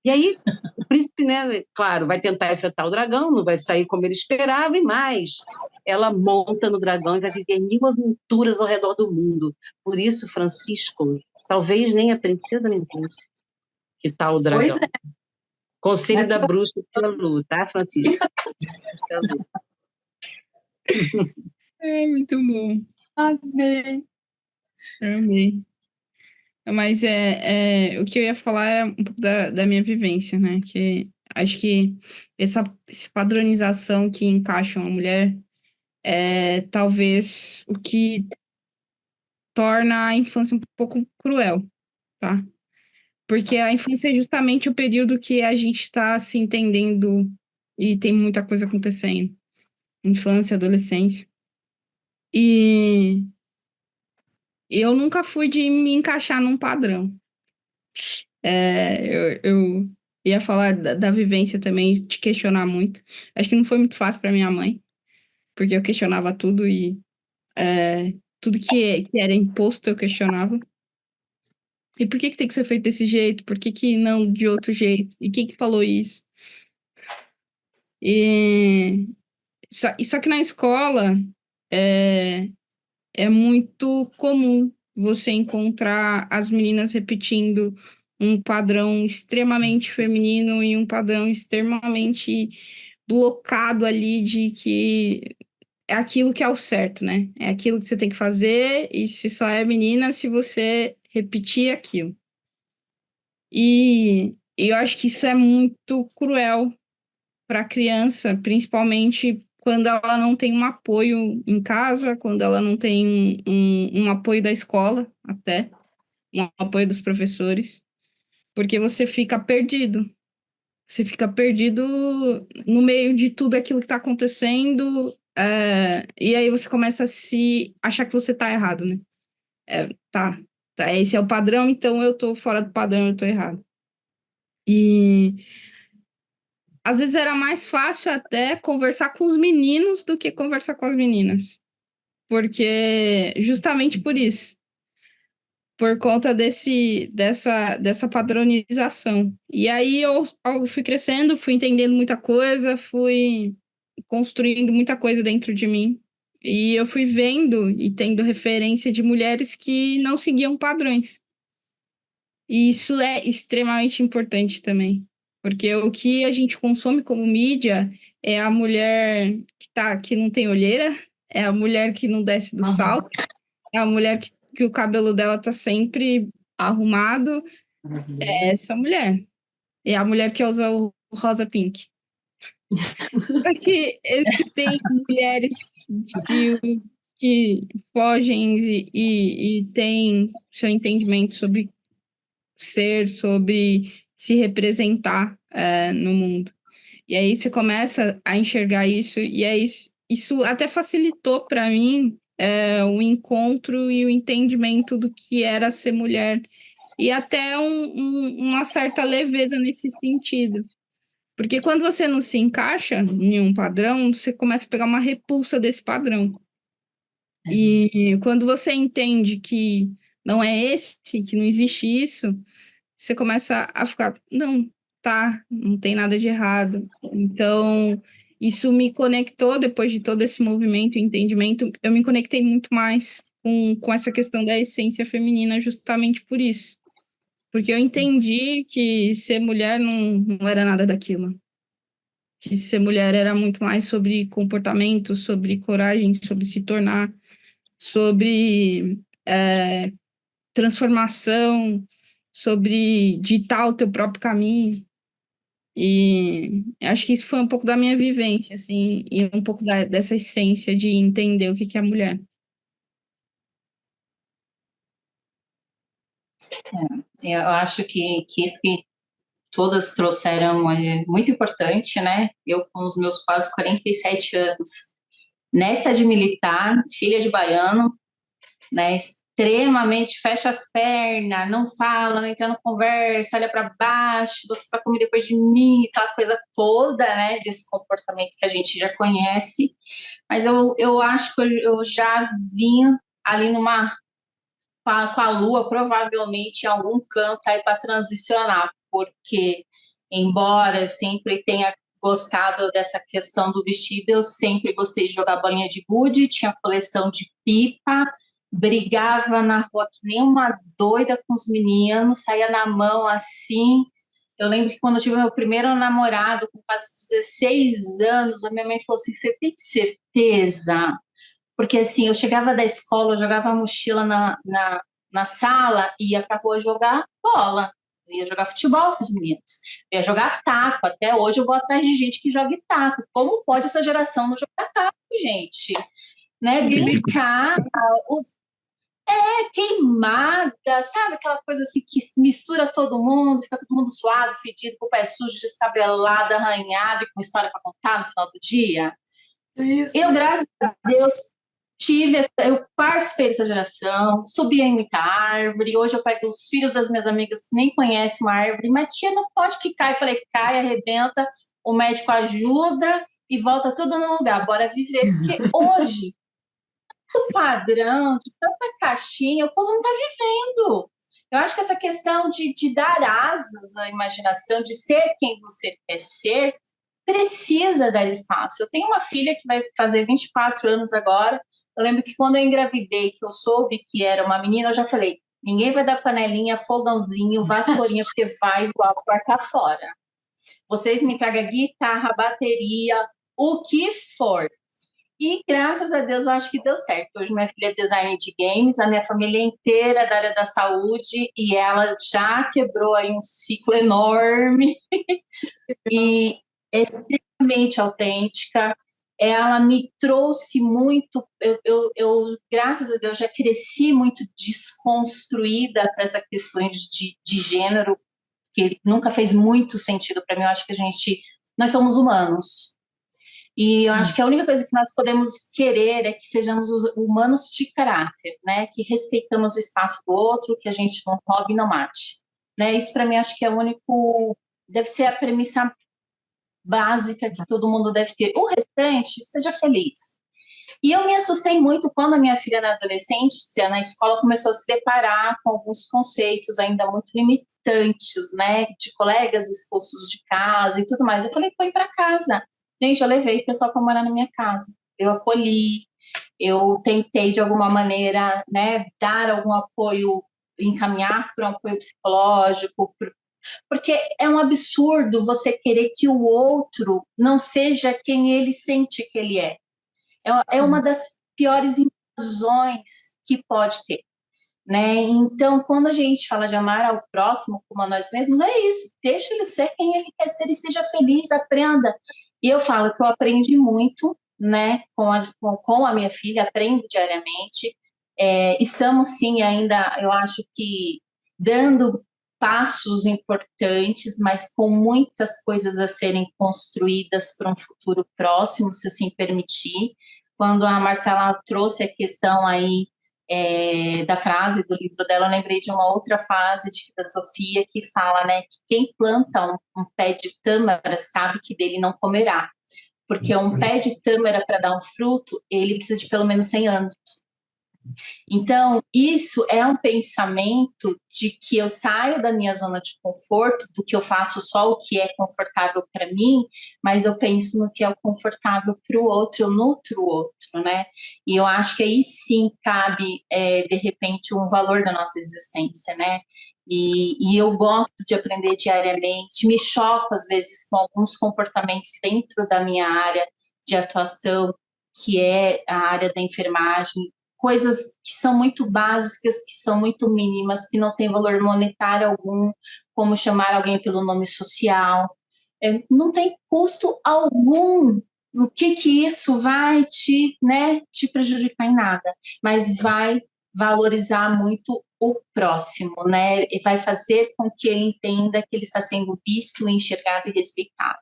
E aí o príncipe, né, claro, vai tentar enfrentar o dragão, não vai sair como ele esperava, e mais, ela monta no dragão e vai viver 1000 aventuras ao redor do mundo. Por isso, Francisco, talvez nem a princesa nem o príncipe, que tal o dragão. Pois é. Conselho da bruxa pela Lu, tá, Francisco? É muito bom. Amei. Amei. Mas o que eu ia falar é um pouco da minha vivência, né? Que acho que essa padronização que encaixa uma mulher é talvez o que torna a infância um pouco cruel, tá? Porque a infância é justamente o período que a gente está se entendendo e tem muita coisa acontecendo. Infância, adolescência. E eu nunca fui de me encaixar num padrão. Eu ia falar da vivência também, te questionar muito. Acho que não foi muito fácil para minha mãe, porque eu questionava tudo e tudo que era imposto eu questionava. E por que tem que ser feito desse jeito? Por que não de outro jeito? E quem que falou isso? Só que na escola é muito comum você encontrar as meninas repetindo um padrão extremamente feminino e um padrão extremamente blocado ali de que é aquilo que é o certo, né? É aquilo que você tem que fazer e se só é menina se você repetir aquilo. E eu acho que isso é muito cruel para a criança, principalmente quando ela não tem um apoio em casa, quando ela não tem um apoio da escola, até, um apoio dos professores, porque você fica perdido. Você fica perdido no meio de tudo aquilo que está acontecendo, e aí você começa a se achar que você está errado, né? Tá, esse é o padrão, então eu tô fora do padrão, eu tô errado. E às vezes era mais fácil até conversar com os meninos do que conversar com as meninas. Porque, justamente por isso. Por conta dessa padronização. E aí eu fui crescendo, fui entendendo muita coisa, fui construindo muita coisa dentro de mim. E eu fui vendo e tendo referência de mulheres que não seguiam padrões. E isso é extremamente importante também, porque o que a gente consome como mídia é a mulher que não tem olheira, é a mulher que não desce do salto, é a mulher que o cabelo dela tá sempre arrumado, é essa mulher. É a mulher que usa o rosa pink. Porque existem mulheres que fogem e têm seu entendimento sobre ser, sobre se representar no mundo. E aí você começa a enxergar isso, e aí isso até facilitou para mim o encontro e o entendimento do que era ser mulher, e até uma certa leveza nesse sentido. Porque quando você não se encaixa em um padrão, você começa a pegar uma repulsa desse padrão. E quando você entende que não é esse, que não existe isso, você começa a ficar, não, tá, não tem nada de errado. Então, isso me conectou, depois de todo esse movimento e entendimento, eu me conectei muito mais com essa questão da essência feminina justamente por isso. Porque eu entendi que ser mulher não era nada daquilo. Que ser mulher era muito mais sobre comportamento, sobre coragem, sobre se tornar, sobre transformação, sobre ditar o teu próprio caminho. E acho que isso foi um pouco da minha vivência, assim, e um pouco dessa essência de entender o que é mulher. Eu acho que isso que todas trouxeram é muito importante, né? Eu, com os meus quase 47 anos, neta de militar, filha de baiano, né? Extremamente fecha as pernas, não fala, não entra na conversa, olha para baixo, você está comigo depois de mim, aquela coisa toda, né? Desse comportamento que a gente já conhece. Mas eu acho que eu já vim ali com a lua, provavelmente em algum canto aí para transicionar, porque, embora eu sempre tenha gostado dessa questão do vestido, eu sempre gostei de jogar bolinha de gude, tinha coleção de pipa, brigava na rua que nem uma doida com os meninos, saía na mão assim. Eu lembro que quando eu tive meu primeiro namorado, com quase 16 anos, a minha mãe falou assim: você tem certeza? Porque assim, eu chegava da escola, eu jogava a mochila na sala e ia pra rua jogar bola. Eu ia jogar futebol com os meninos. Eu ia jogar taco. Até hoje eu vou atrás de gente que jogue taco. Como pode essa geração não jogar taco, gente? Né? Brincar, queimada, sabe? Aquela coisa assim que mistura todo mundo, fica todo mundo suado, fedido, com o pé sujo, descabelado, arranhado e com história para contar no final do dia. Isso. Eu, graças a Deus, eu participei dessa geração, subi em muita árvore. Hoje eu pego os filhos das minhas amigas que nem conhecem uma árvore, mas tia, não pode que cai. Eu falei, cai, arrebenta, o médico ajuda e volta tudo no lugar, bora viver. Porque hoje, o padrão de tanta caixinha, o povo não está vivendo. Eu acho que essa questão de dar asas à imaginação, de ser quem você quer ser, precisa dar espaço. Eu tenho uma filha que vai fazer 24 anos agora. Eu lembro que quando eu engravidei, que eu soube que era uma menina, eu já falei, ninguém vai dar panelinha, fogãozinho, vassourinha, porque vai voar o quarto fora. Vocês me tragam guitarra, bateria, o que for. E graças a Deus eu acho que deu certo. Hoje minha filha é designer de games, a minha família inteira é da área da saúde e ela já quebrou aí um ciclo enorme e é extremamente autêntica. Ela me trouxe muito, graças a Deus já cresci muito desconstruída para essa questão de gênero, que nunca fez muito sentido para mim. Eu acho que nós somos humanos. E eu acho que a única coisa que nós podemos querer é que sejamos humanos de caráter, né? Que respeitamos o espaço do outro, que a gente não roube e não mate. Né? Isso, para mim, acho que é o único... Deve ser a premissa básica que todo mundo deve ter. O restante, seja feliz. E eu me assustei muito quando a minha filha, na adolescência, na escola, começou a se deparar com alguns conceitos ainda muito limitantes, né? De colegas expulsos de casa e tudo mais. Eu falei, põe para casa. Gente, eu levei o pessoal para morar na minha casa. Eu acolhi, eu tentei, de alguma maneira, né, dar algum apoio encaminhar para um apoio psicológico, porque é um absurdo você querer que o outro não seja quem ele sente que ele é. É uma das piores invasões que pode ter, né? Então, quando a gente fala de amar ao próximo como a nós mesmos, é isso. Deixa ele ser quem ele quer ser e seja feliz, aprenda. E eu falo que eu aprendi muito, né, com a minha filha, aprendo diariamente. Estamos, sim, ainda, eu acho que dando passos importantes, mas com muitas coisas a serem construídas para um futuro próximo, se assim permitir. Quando a Marcela trouxe a questão aí da frase do livro dela, eu lembrei de uma outra frase de filosofia que fala, né, que quem planta um pé de tâmara sabe que dele não comerá, porque um pé de tâmara para dar um fruto, ele precisa de pelo menos 100 anos. Então, isso é um pensamento de que eu saio da minha zona de conforto, do que eu faço só o que é confortável para mim, mas eu penso no que é o confortável para o outro, eu nutro o outro, né? E eu acho que aí sim cabe, de repente, um valor da nossa existência, né? E eu gosto de aprender diariamente, me choco às vezes com alguns comportamentos dentro da minha área de atuação, que é a área da enfermagem, coisas que são muito básicas, que são muito mínimas, que não tem valor monetário algum, como chamar alguém pelo nome social. Não tem custo algum. O que isso vai te prejudicar em nada, mas vai valorizar muito o próximo, né? E vai fazer com que ele entenda que ele está sendo visto, enxergado e respeitado.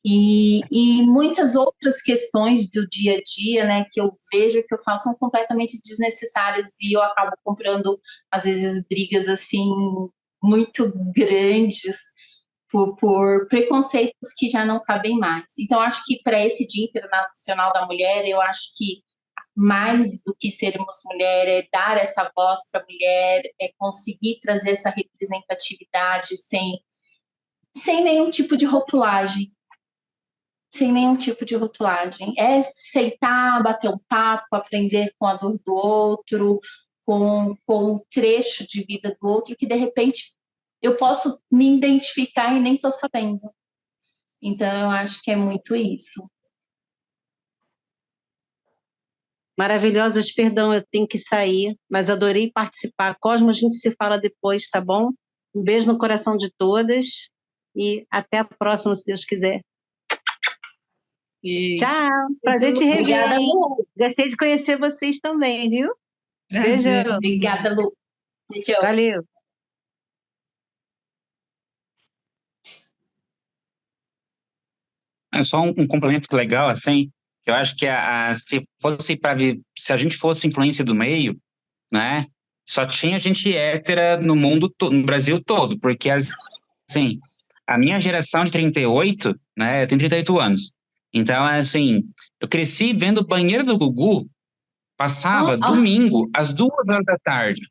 E muitas outras questões do dia a dia, né, que eu vejo, que eu falo, são completamente desnecessárias e eu acabo comprando, às vezes, brigas, assim, muito grandes por preconceitos que já não cabem mais. Então, acho que para esse Dia Internacional da Mulher, eu acho que mais do que sermos mulher, é dar essa voz para a mulher, é conseguir trazer essa representatividade sem nenhum tipo de rotulagem. Sem nenhum tipo de rotulagem. É sentar, bater um papo, aprender com a dor do outro, com o trecho de vida do outro, que de repente eu posso me identificar e nem estou sabendo. Então, eu acho que é muito isso. Maravilhosas, perdão, eu tenho que sair, mas adorei participar. Cosmo, a gente se fala depois, tá bom? Um beijo no coração de todas e até a próxima, se Deus quiser. Tchau, prazer te rever. Obrigada, Lu. Gostei de conhecer vocês também, viu? Beijão. Obrigada, Lu. Beijão. Valeu. É só um complemento legal, assim, que eu acho que se a gente fosse influência do meio, né, só tinha gente hétera no mundo, no Brasil todo, porque, assim, a minha geração de 38, né, eu tenho 38 anos, então, assim, eu cresci vendo o Banheiro do Gugu, passava domingo, às 2 horas da tarde.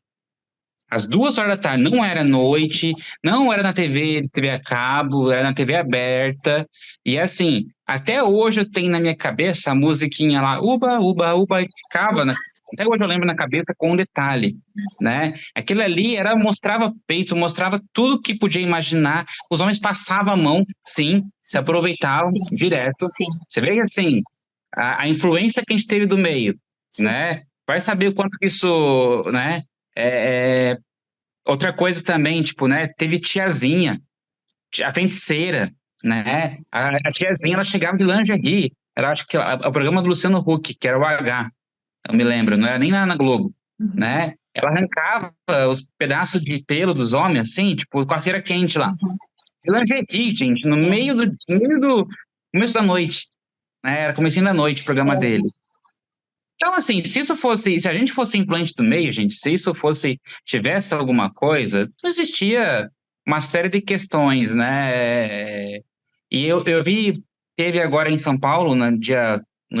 Às 2 horas da tarde, não era noite, não era na TV a cabo, era na TV aberta. E assim, até hoje eu tenho na minha cabeça a musiquinha lá, uba, uba, uba, e ficava, né? Até hoje eu lembro na cabeça com um detalhe, né? Aquilo ali mostrava peito, mostrava tudo que podia imaginar. Os homens passavam a mão, sim, se aproveitavam direto. Sim. Você vê que assim, a influência que a gente teve do meio, Sim. né? Vai saber o quanto que isso, né? Outra coisa também, tipo, né? Teve tiazinha, a feiticeira, né? A tiazinha, ela chegava de lingerie. Era, acho que o programa do Luciano Huck, que era o H, eu me lembro, não era nem na Globo, né? Ela arrancava os pedaços de pelo dos homens, assim, tipo, com a cera quente lá. De lingerie, gente, no meio do começo da noite, né? Era comecinho da noite o programa dele. Então, assim, se a gente fosse influente do meio, gente, se isso tivesse alguma coisa, não existia uma série de questões, né? E eu teve agora em São Paulo, no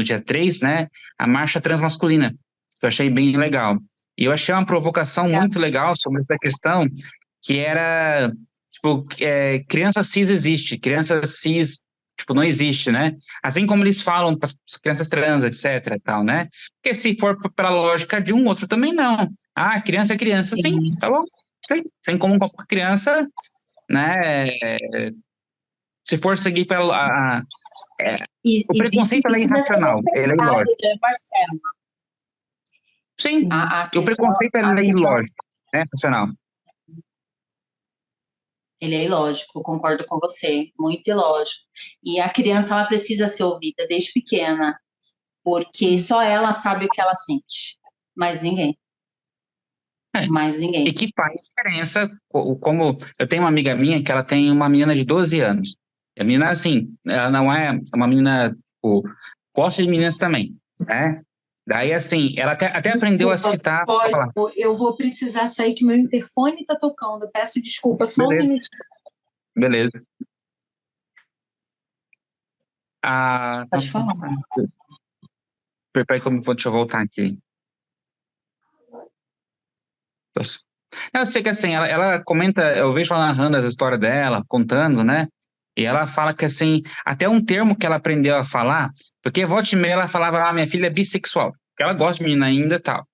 dia 3, né, a marcha transmasculina, que eu achei bem legal. E eu achei uma provocação muito legal sobre essa questão, que era, tipo, criança cis existe, criança cis Tipo, não existe, né? Assim como eles falam para as crianças trans, etc, e tal, né? Porque se for pela lógica de um, outro também não. Ah, criança é criança, sim, Sim. tá bom. Tem como com a criança, né? Se for seguir pela... E o existe, preconceito, ele é precisa ser irracional, ele é respeitado, ilógico. né, Marcelo? Sim, Sim. A e o preconceito, ele a é questão, ilógico, né? Irracional. ele é ilógico, eu concordo com você, muito ilógico. E a criança, ela precisa ser ouvida desde pequena, porque só ela sabe o que ela sente, mais ninguém, É. mais E ninguém. que faz diferença, como eu tenho uma amiga minha que ela tem uma menina de 12 anos. E a menina, assim, ela não é uma menina, tipo, gosta de meninas também, né? Daí, assim, ela até aprendeu a Desculpa, citar, pode, falar, eu vou precisar sair que meu interfone está tocando. Peço desculpa, só um beleza, minuto. beleza. Ah, Pode falar. peraí que deixa eu voltar aqui. Nossa. Eu sei que assim, ela comenta, eu vejo ela narrando as histórias dela, contando, né? E ela fala que assim, até um termo que ela aprendeu a falar, porque volta e meia ela falava, minha filha é bissexual, porque ela gosta de menina ainda e tal.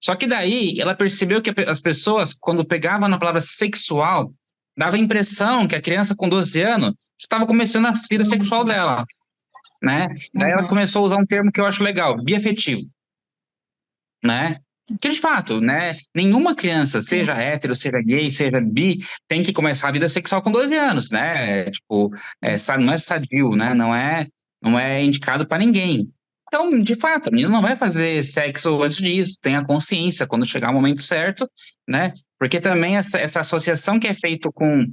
Só que daí ela percebeu que as pessoas, quando pegavam na palavra sexual, dava a impressão que a criança com 12 anos estava começando a vida sexual dela, né? Daí ela Uhum. começou a usar um termo que eu acho legal, biafetivo, né? Que de fato, né? Nenhuma criança, Sim. seja hétero, seja gay, seja bi, tem que começar a vida sexual com 12 anos, né? Tipo, não é sadio, né? Não é indicado para ninguém. Então, de fato, a menina não vai fazer sexo antes disso, tenha consciência quando chegar o momento certo, né? Porque também essa associação que é feita com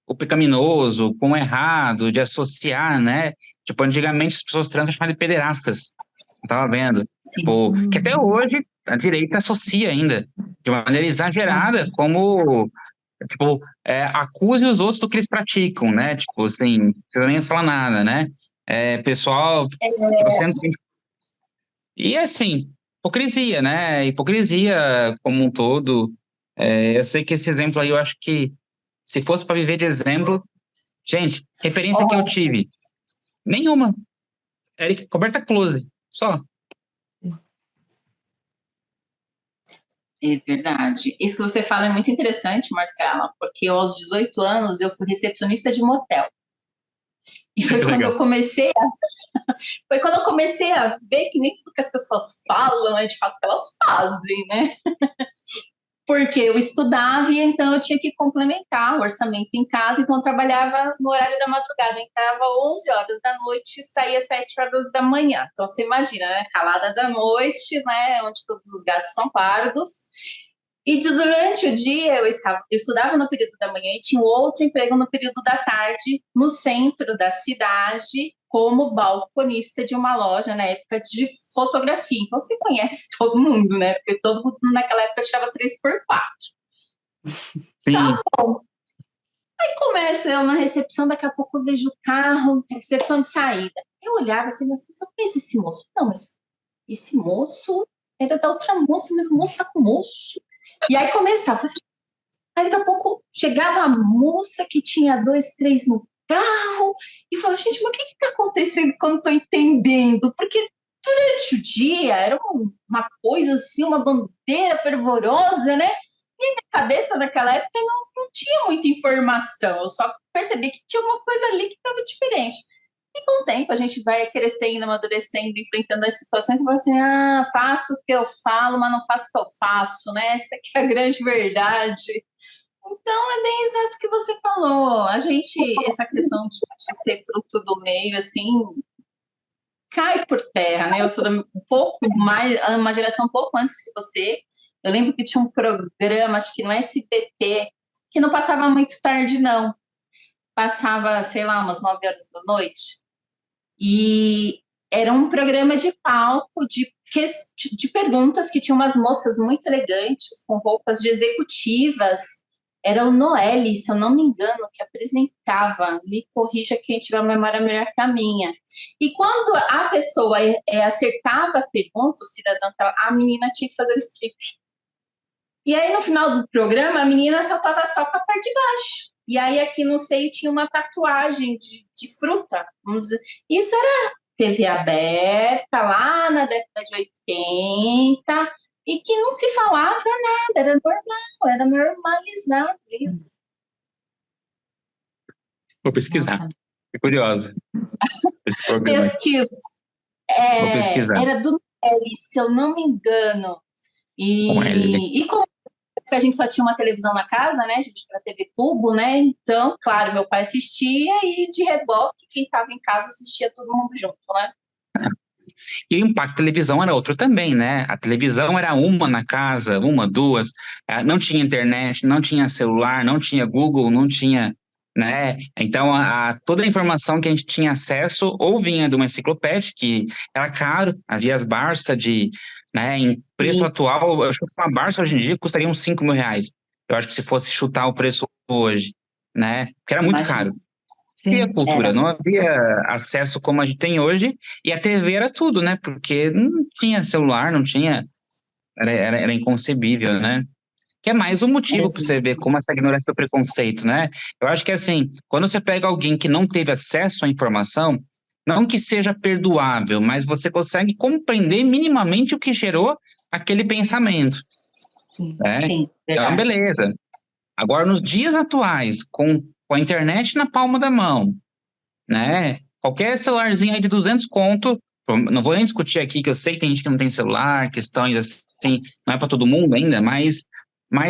o pecaminoso, com o errado, de associar, né? Tipo, antigamente as pessoas trans chamavam de pederastas. Eu tava vendo. Sim. Tipo, que até hoje a direita associa ainda, de maneira exagerada, como, tipo, acuse os outros do que eles praticam, né? Tipo, assim, você nem fala nada, né? Pessoal, tipo, sempre... E assim, hipocrisia, né? Hipocrisia como um todo. Eu sei que esse exemplo aí, eu acho que se fosse para viver de exemplo, gente, referência que eu Ó, tive, nenhuma. Eric, Roberta Close, só. é verdade. Isso que você fala é muito interessante, Marcela, porque eu, aos 18 anos eu fui recepcionista de motel. E Que legal. foi quando eu comecei a ver que nem tudo que as pessoas falam é de fato que elas fazem, né? Porque eu estudava e então eu tinha que complementar o orçamento em casa, então eu trabalhava no horário da madrugada, entrava 11 horas da noite e saía 7 horas da manhã. Então você imagina, né? Calada da noite, né? Onde todos os gatos são pardos. E durante o dia eu estudava no período da manhã e tinha outro emprego no período da tarde, no centro da cidade, como balconista de uma loja na época de fotografia. Então você conhece todo mundo, né? Porque todo mundo naquela época tirava 3x4. Sim, Aí começo eu na recepção, daqui a pouco eu vejo o carro, recepção de saída. Eu olhava assim, mas eu conheço esse moço. Não, mas esse moço era da outra moça, mas o moço tá com o moço. E aí começava, aí daqui a pouco chegava a moça que tinha 2, 3 no carro e falava, gente, mas o que está acontecendo que eu não estou entendendo? Porque durante o dia era uma coisa assim, uma bandeira fervorosa, né? E na cabeça naquela época não tinha muita informação, eu só percebi que tinha uma coisa ali que estava diferente. E com o tempo a gente vai crescendo, amadurecendo, enfrentando as situações e fala assim, faço o que eu falo, mas não faço o que eu faço, né? Essa aqui é a grande verdade. Então, é bem exato o que você falou. A gente, essa questão de ser fruto do meio, assim, cai por terra, né? Eu sou um pouco mais, uma geração um pouco antes que você. Eu lembro que tinha um programa, acho que no SBT, que não passava muito tarde, não. Passava, sei lá, umas 9 horas da noite. E era um programa de palco, de perguntas que tinha umas moças muito elegantes, com roupas de executivas. Era o Noelle, se eu não me engano, que apresentava. Me corrija quem tiver uma memória melhor que a minha. E quando a pessoa acertava a pergunta, o cidadão, a menina tinha que fazer o strip. E aí, no final do programa, a menina só estava só com a parte de baixo. e aí aqui no seio tinha uma tatuagem de fruta, vamos dizer. Isso era TV aberta, lá na década de 80, e que não se falava nada, era normal, era normalizado isso. Vou pesquisar. Fiquei curiosa. Esse programa. Pesquisa. Vou pesquisar. Era do Nelly, se eu não me engano. Com ele. E como a gente só tinha uma televisão na casa, né? A gente para TV tubo, né? Então, claro, meu pai assistia e de reboque, quem estava em casa assistia todo mundo junto, né? E o impacto da televisão era outro também, né? A televisão era uma na casa, uma, duas, não tinha internet, não tinha celular, não tinha Google, não tinha, né? Então, toda a informação que a gente tinha acesso ou vinha de uma enciclopédia, que era caro, havia as Barça né? Em preço atual, eu acho que uma Barça hoje em dia custaria uns 5 mil reais. Eu acho que se fosse chutar o preço hoje, né? Porque era muito caro. Não havia cultura, não havia acesso como a gente tem hoje, e a TV era tudo, né? Porque não tinha celular, não tinha. Era inconcebível, né? Que é mais um motivo para você ver como essa ignorância e o preconceito, né? Eu acho que assim, quando você pega alguém que não teve acesso à informação, não que seja perdoável, mas você consegue compreender minimamente o que gerou aquele pensamento, né? Sim, Então, beleza. Agora, nos dias atuais, com a internet na palma da mão, né? Qualquer celularzinho aí de 200 conto, não vou nem discutir aqui, que eu sei que tem gente que não tem celular, questões assim, não é para todo mundo ainda, mas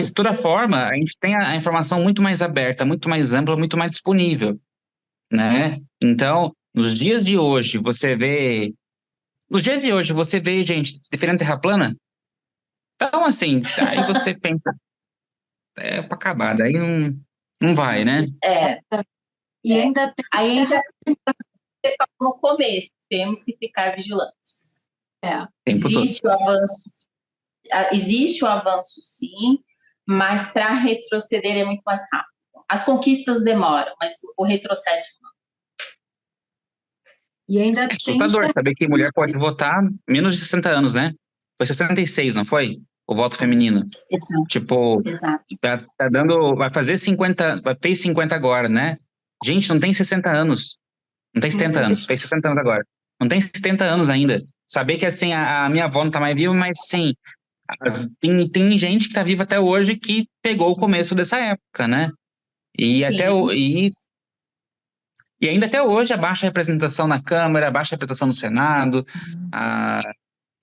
de toda forma, a gente tem a informação muito mais aberta, muito mais ampla, muito mais disponível, né? Então, nos dias de hoje, gente, defendendo terra plana? Então, assim, aí você pensa, para acabar, daí não vai, né? E ainda tem aí você falou no começo, temos que ficar vigilantes. Existe o avanço, sim, mas para retroceder é muito mais rápido. As conquistas demoram, mas o retrocesso não. E ainda é assustador saber que mulher pode votar menos de 60 anos, né? Foi 66, não foi? O voto feminino. Exato. Tipo, Exato. Tá dando, vai fazer 50, fez 50 agora, né? Gente, não tem 60 anos. Não tem 70 anos, fez 60 anos agora. Não tem 70 anos ainda. Saber que, assim, a minha avó não tá mais viva, mas, sim, tem gente que tá viva até hoje que pegou o começo dessa época, né? E ainda até hoje a baixa representação na Câmara, a baixa representação no Senado,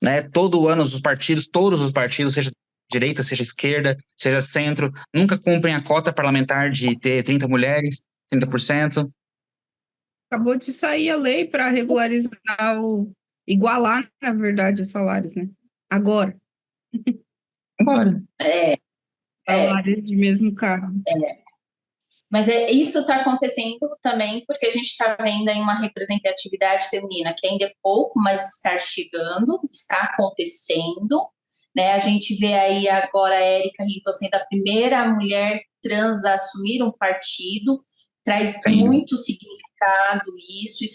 né, todos os partidos, seja direita, seja esquerda, seja centro, nunca cumprem a cota parlamentar de ter 30 mulheres, 30%. Acabou de sair a lei para regularizar igualar, na verdade, os salários, né? Agora. Salários de mesmo cargo. Mas isso está acontecendo também porque a gente está vendo aí uma representatividade feminina que ainda é pouco, mas está chegando, está acontecendo, né? A gente vê aí agora a Érica Rito sendo a primeira mulher trans a assumir um partido, traz muito significado isso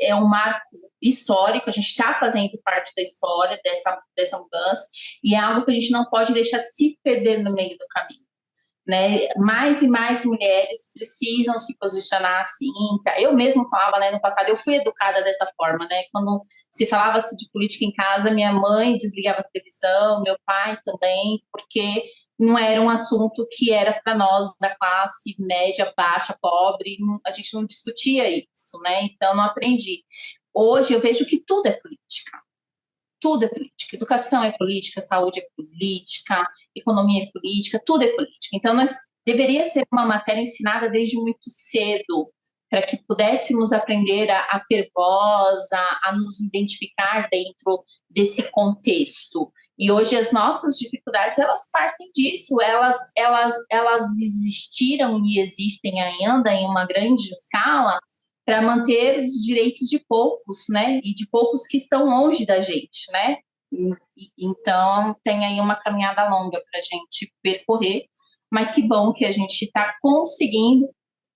é um marco histórico, a gente está fazendo parte da história dessa mudança, e é algo que a gente não pode deixar se perder no meio do caminho. Né, mais e mais mulheres precisam se posicionar assim. Eu mesma falava, né, no passado, eu fui educada dessa forma, né, quando se falava-se de política em casa, minha mãe desligava a televisão, meu pai também, porque não era um assunto que era para nós da classe média, baixa, pobre, a gente não discutia isso, né, então não aprendi. Hoje eu vejo que tudo é política. Tudo é política, educação é política, saúde é política, economia é política, tudo é política. Então, deveria ser uma matéria ensinada desde muito cedo, para que pudéssemos aprender a ter voz, a nos identificar dentro desse contexto. E hoje as nossas dificuldades, elas partem disso, elas existiram e existem ainda em uma grande escala, para manter os direitos de poucos, né? E de poucos que estão longe da gente, né? Então, tem aí uma caminhada longa para a gente percorrer, mas que bom que a gente está conseguindo,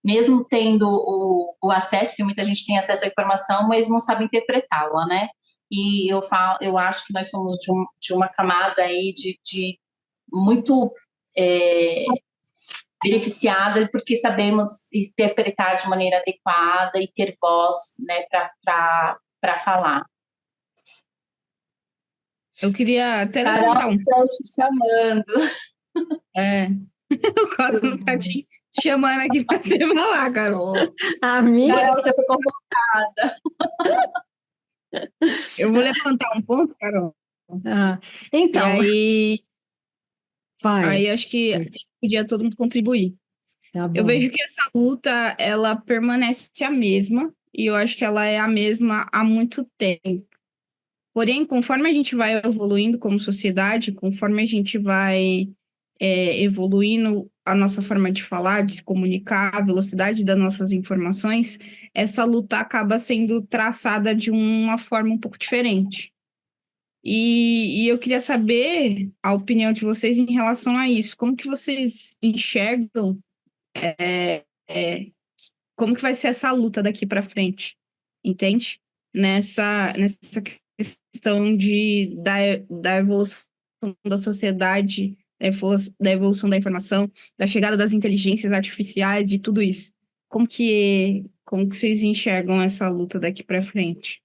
mesmo tendo o acesso, porque muita gente tem acesso à informação, mas não sabe interpretá-la, né? E eu acho que nós somos de uma camada aí de muito beneficiada porque sabemos interpretar de maneira adequada e ter voz, né, para falar. Eu queria até Carol, levantar um. estou te chamando. É, o Cosmo tá te chamando aqui para você falar, Carol. Amiga, Carol, você foi convocada. Eu vou levantar um ponto, Carol. ah, E então, vai, aí acho que a gente podia todo mundo contribuir. tá Eu bom. vejo que essa luta, ela permanece a mesma, e eu acho que ela é a mesma há muito tempo. Porém, conforme a gente vai evoluindo como sociedade, conforme a gente vai evoluindo a nossa forma de falar, de se comunicar, a velocidade das nossas informações, essa luta acaba sendo traçada de uma forma um pouco diferente. E eu queria saber a opinião de vocês em relação a isso. Como que vocês enxergam como que vai ser essa luta daqui para frente, entende? Nessa questão da evolução da sociedade, da evolução da informação, da chegada das inteligências artificiais, de tudo isso. Como que vocês enxergam essa luta daqui para frente?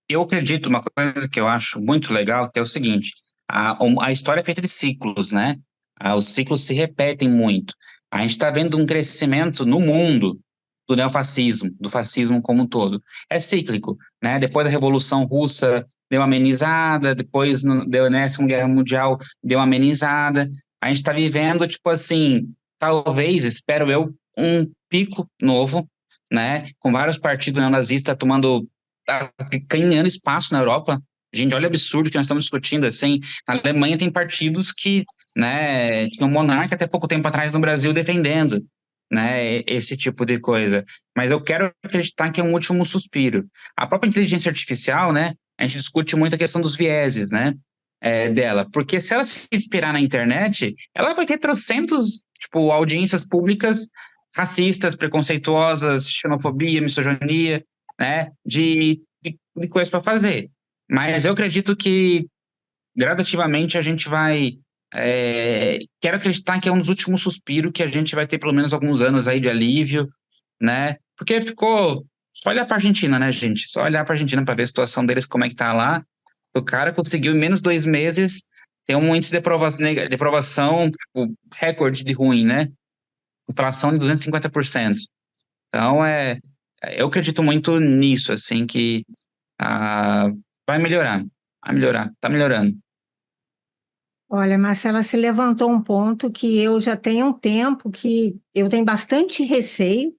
Eu acredito, uma coisa que eu acho muito legal, que é o seguinte, a história é feita de ciclos, né? Os ciclos se repetem muito. A gente está vendo um crescimento no mundo do neofascismo, do fascismo como um todo. É cíclico, né? Depois da Revolução Russa deu uma amenizada, depois deu, né, Segunda Guerra Mundial deu uma amenizada. A gente está vivendo, tipo assim, talvez, espero eu, um pico novo, né? Com vários partidos neonazistas tomando ganhando espaço na Europa. Gente, olha o absurdo que nós estamos discutindo, assim. Na Alemanha tem partidos que, né, tinha um monarca até pouco tempo atrás no Brasil defendendo, né, esse tipo de coisa. Mas eu quero acreditar que é um último suspiro. A própria inteligência artificial, né, a gente discute muito a questão dos vieses, né, dela. Porque se ela se inspirar na internet, ela vai ter trocentos, tipo, audiências públicas racistas, preconceituosas, xenofobia, misoginia, né, de coisas para fazer. Mas eu acredito que gradativamente a gente vai. Quero acreditar que é um dos últimos suspiros que a gente vai ter pelo menos alguns anos aí de alívio, né? Porque ficou. Só olhar para a Argentina, né, gente? Só olhar para a Argentina para ver a situação deles, como é que tá lá. O cara conseguiu em menos de 2 meses ter um índice de aprovação tipo, recorde de ruim, né? Inflação de 250%. Então, eu acredito muito nisso, assim, que ah, vai melhorar, tá melhorando. Olha, Marcela, se levantou um ponto que eu já tenho um tempo que eu tenho bastante receio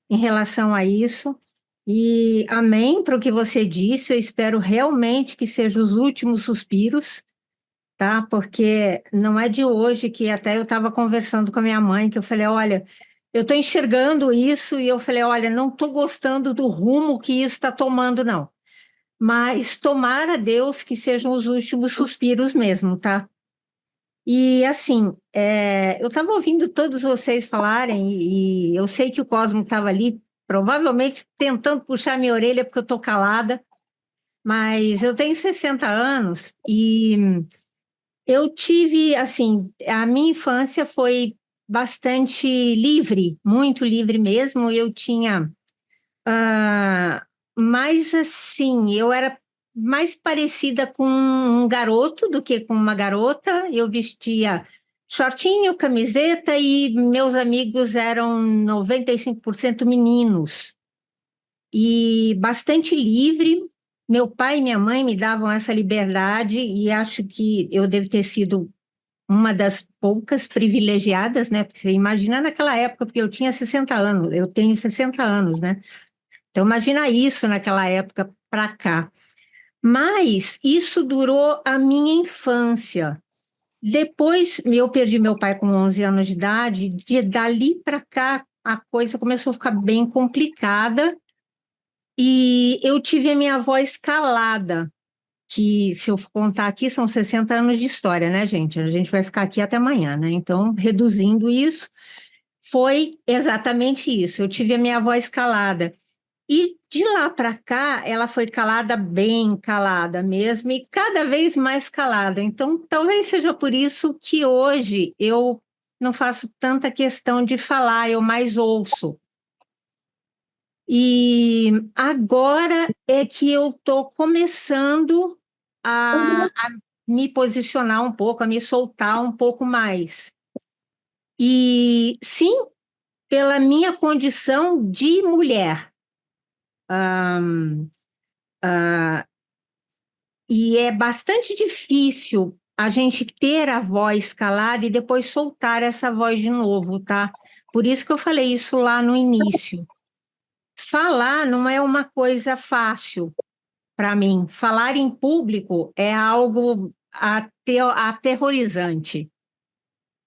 em relação a isso. E amém para o que você disse, eu espero realmente que sejam os últimos suspiros, tá? Porque não é de hoje que até eu estava conversando com a minha mãe, que eu falei, olha, eu estou enxergando isso e eu falei, olha, não estou gostando do rumo que isso está tomando, não. Mas tomara Deus que sejam os últimos suspiros mesmo, tá? E assim, eu estava ouvindo todos vocês falarem, e eu sei que o Cosmo estava ali, provavelmente tentando puxar minha orelha porque eu estou calada, mas eu tenho 60 anos e eu tive, assim, a minha infância foi bastante livre, muito livre mesmo. Eu tinha, mais assim, eu era mais parecida com um garoto do que com uma garota. Eu vestia shortinho, camiseta e meus amigos eram 95% meninos e bastante livre. Meu pai e minha mãe me davam essa liberdade e acho que eu devo ter sido uma das poucas privilegiadas, né? Porque você imagina naquela época, porque eu tinha 60 anos, eu tenho 60 anos, né? Então imagina isso naquela época para cá. Mas isso durou a minha infância. Depois eu perdi meu pai com 11 anos de idade, dali para cá a coisa começou a ficar bem complicada e eu tive a minha avó escalada, que se eu contar aqui são 60 anos de história, né, gente? A gente vai ficar aqui até amanhã, né? Então, reduzindo isso, foi exatamente isso. Eu tive a minha avó escalada. E de lá para cá, ela foi calada, bem calada mesmo, e cada vez mais calada. Então, talvez seja por isso que hoje eu não faço tanta questão de falar, eu mais ouço. E agora é que eu estou começando a me posicionar um pouco, a me soltar um pouco mais. E sim, pela minha condição de mulher. E é bastante difícil a gente ter a voz calada e depois soltar essa voz de novo, tá? Por isso que eu falei isso lá no início. Falar não é uma coisa fácil para mim. Falar em público é algo aterrorizante,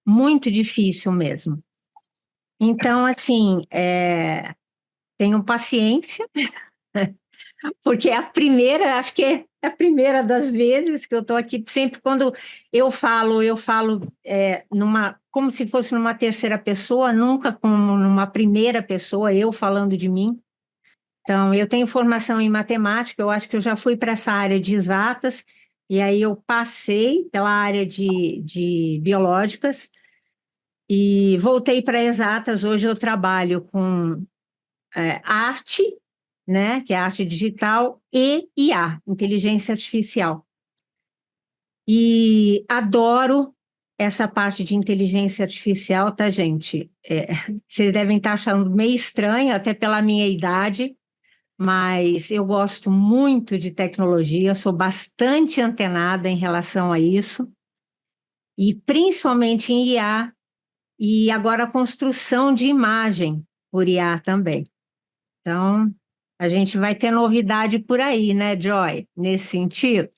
muito difícil mesmo. Então, assim, tenham paciência, porque é a primeira, acho que é a primeira das vezes que eu estou aqui. Sempre quando eu falo como se fosse numa terceira pessoa, nunca como numa primeira pessoa, eu falando de mim. Então, eu tenho formação em matemática, eu acho que eu já fui para essa área de exatas, e aí eu passei pela área de biológicas e voltei para exatas. Hoje eu trabalho com arte, né, que é arte digital, e IA, inteligência artificial. E adoro essa parte de inteligência artificial, tá, gente? Vocês devem estar achando meio estranho, até pela minha idade, mas eu gosto muito de tecnologia, sou bastante antenada em relação a isso, e principalmente em IA, e agora a construção de imagem por IA também. Então, a gente vai ter novidade por aí, né, Joy? Nesse sentido.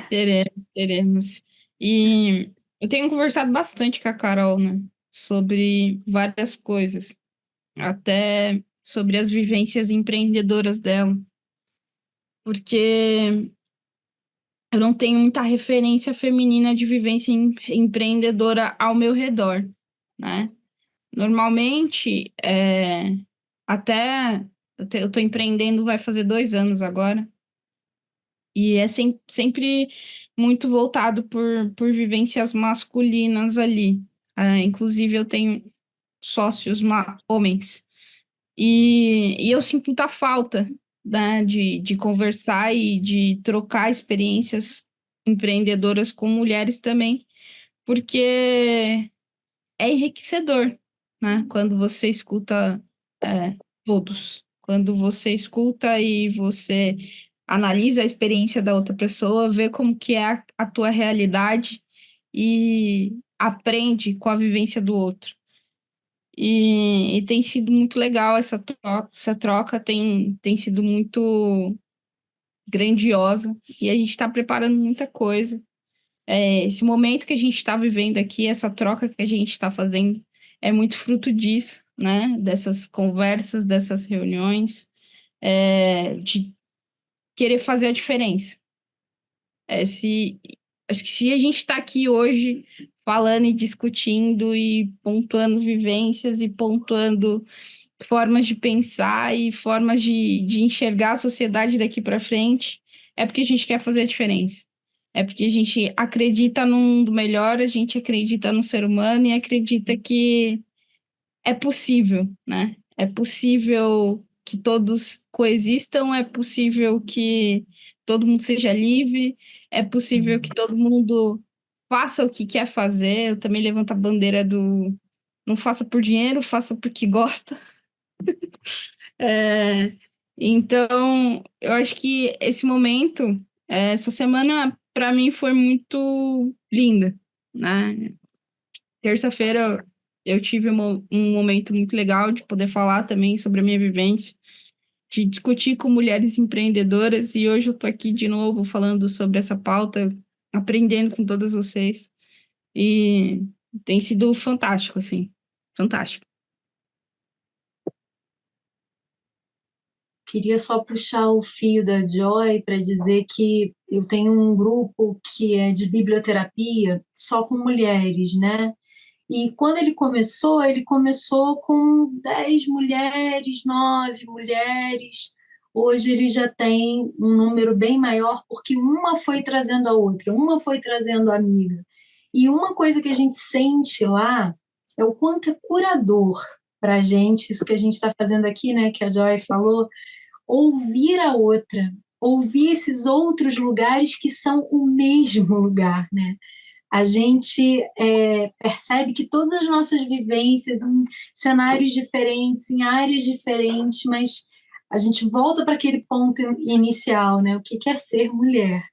Teremos. E eu tenho conversado bastante com a Carol, né, sobre várias coisas, até sobre as vivências empreendedoras dela, porque eu não tenho muita referência feminina de vivência empreendedora ao meu redor, né? Normalmente, até eu tô empreendendo, vai fazer 2 anos agora, e é sempre muito voltado por vivências masculinas ali. Inclusive, eu tenho sócios homens. E eu sinto muita falta, né, de conversar e de trocar experiências empreendedoras com mulheres também, porque é enriquecedor, né? Quando você escuta todos, quando você escuta e você analisa a experiência da outra pessoa, vê como que é a tua realidade e aprende com a vivência do outro. E tem sido muito legal essa troca tem sido muito grandiosa e a gente está preparando muita coisa. Esse momento que a gente está vivendo aqui, essa troca que a gente está fazendo, é muito fruto disso, né? Dessas conversas, dessas reuniões, de querer fazer a diferença. Acho que se a gente está aqui hoje falando e discutindo e pontuando vivências e pontuando formas de pensar e formas de enxergar a sociedade daqui para frente, é porque a gente quer fazer a diferença. É porque a gente acredita num mundo melhor, a gente acredita no ser humano e acredita que é possível, né? É possível que todos coexistam, é possível que todo mundo seja livre, é possível que todo mundo faça o que quer fazer. Eu também levanto a bandeira do não faça por dinheiro, faça porque gosta. Então, eu acho que esse momento, essa semana, para mim, foi muito linda, né? Terça-feira eu tive um momento muito legal de poder falar também sobre a minha vivência, de discutir com mulheres empreendedoras, e hoje eu estou aqui de novo falando sobre essa pauta, aprendendo com todas vocês, e tem sido fantástico, assim, fantástico. Queria só puxar o fio da Joy para dizer que eu tenho um grupo que é de biblioterapia só com mulheres, né? E quando ele começou com 10 mulheres, 9 mulheres. Hoje ele já tem um número bem maior, porque uma foi trazendo a outra, uma foi trazendo a amiga. E uma coisa que a gente sente lá é o quanto é curador para a gente, isso que a gente está fazendo aqui, né, que a Joy falou, ouvir a outra, ouvir esses outros lugares que são o mesmo lugar, né? A gente percebe que todas as nossas vivências em cenários diferentes, em áreas diferentes, mas a gente volta para aquele ponto inicial, né? O que é ser mulher?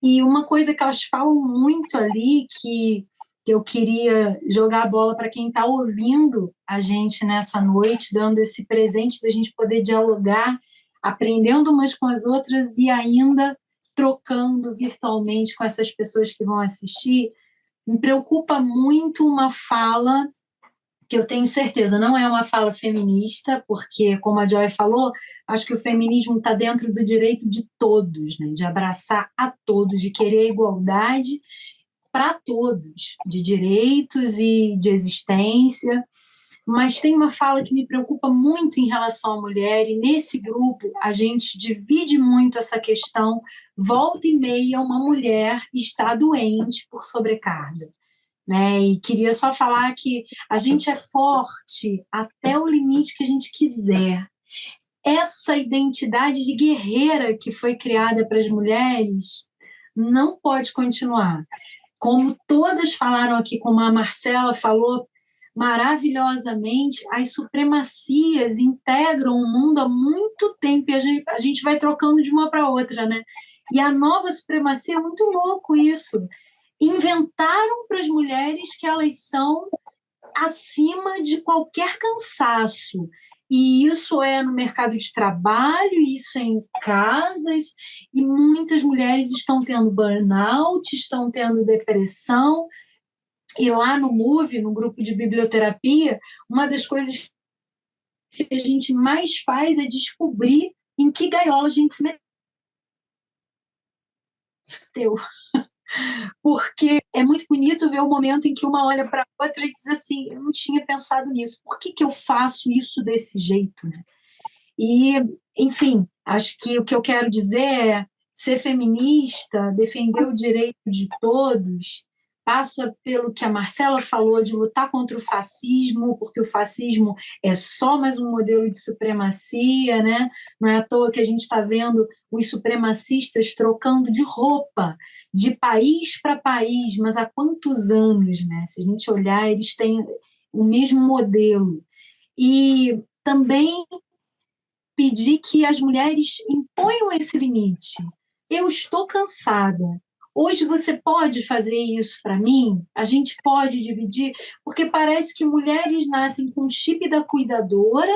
E uma coisa que elas falam muito ali, que eu queria jogar a bola para quem está ouvindo a gente nessa noite, dando esse presente da gente poder dialogar, aprendendo umas com as outras e ainda trocando virtualmente com essas pessoas que vão assistir. Me preocupa muito uma fala que eu tenho certeza não é uma fala feminista, porque, como a Joy falou, acho que o feminismo está dentro do direito de todos, né? De abraçar a todos, de querer igualdade para todos, de direitos e de existência. Mas tem uma fala que me preocupa muito em relação à mulher, e nesse grupo a gente divide muito essa questão. Volta e meia, uma mulher está doente por sobrecarga, né? E queria só falar que a gente é forte até o limite que a gente quiser. Essa identidade de guerreira que foi criada para as mulheres não pode continuar. Como todas falaram aqui, como a Marcela falou maravilhosamente, as supremacias integram o mundo há muito tempo e a gente vai trocando de uma para outra, né? E a nova supremacia é muito louco isso. Inventaram para as mulheres que elas são acima de qualquer cansaço. E isso é no mercado de trabalho, isso é em casas, e muitas mulheres estão tendo burnout, estão tendo depressão. E lá no MOVE, no grupo de biblioterapia, uma das coisas que a gente mais faz é descobrir em que gaiola a gente se meteu. Porque é muito bonito ver o momento em que uma olha para a outra e diz assim, eu não tinha pensado nisso, por que eu faço isso desse jeito, né? E, enfim, acho que o que eu quero dizer é ser feminista, defender o direito de todos, passa pelo que a Marcela falou de lutar contra o fascismo, porque o fascismo é só mais um modelo de supremacia, né? Não é à toa que a gente está vendo os supremacistas trocando de roupa, de país para país, mas há quantos anos, né? Se a gente olhar, eles têm o mesmo modelo. E também pedir que as mulheres imponham esse limite. Eu estou cansada. Hoje você pode fazer isso para mim? A gente pode dividir? Porque parece que mulheres nascem com o chip da cuidadora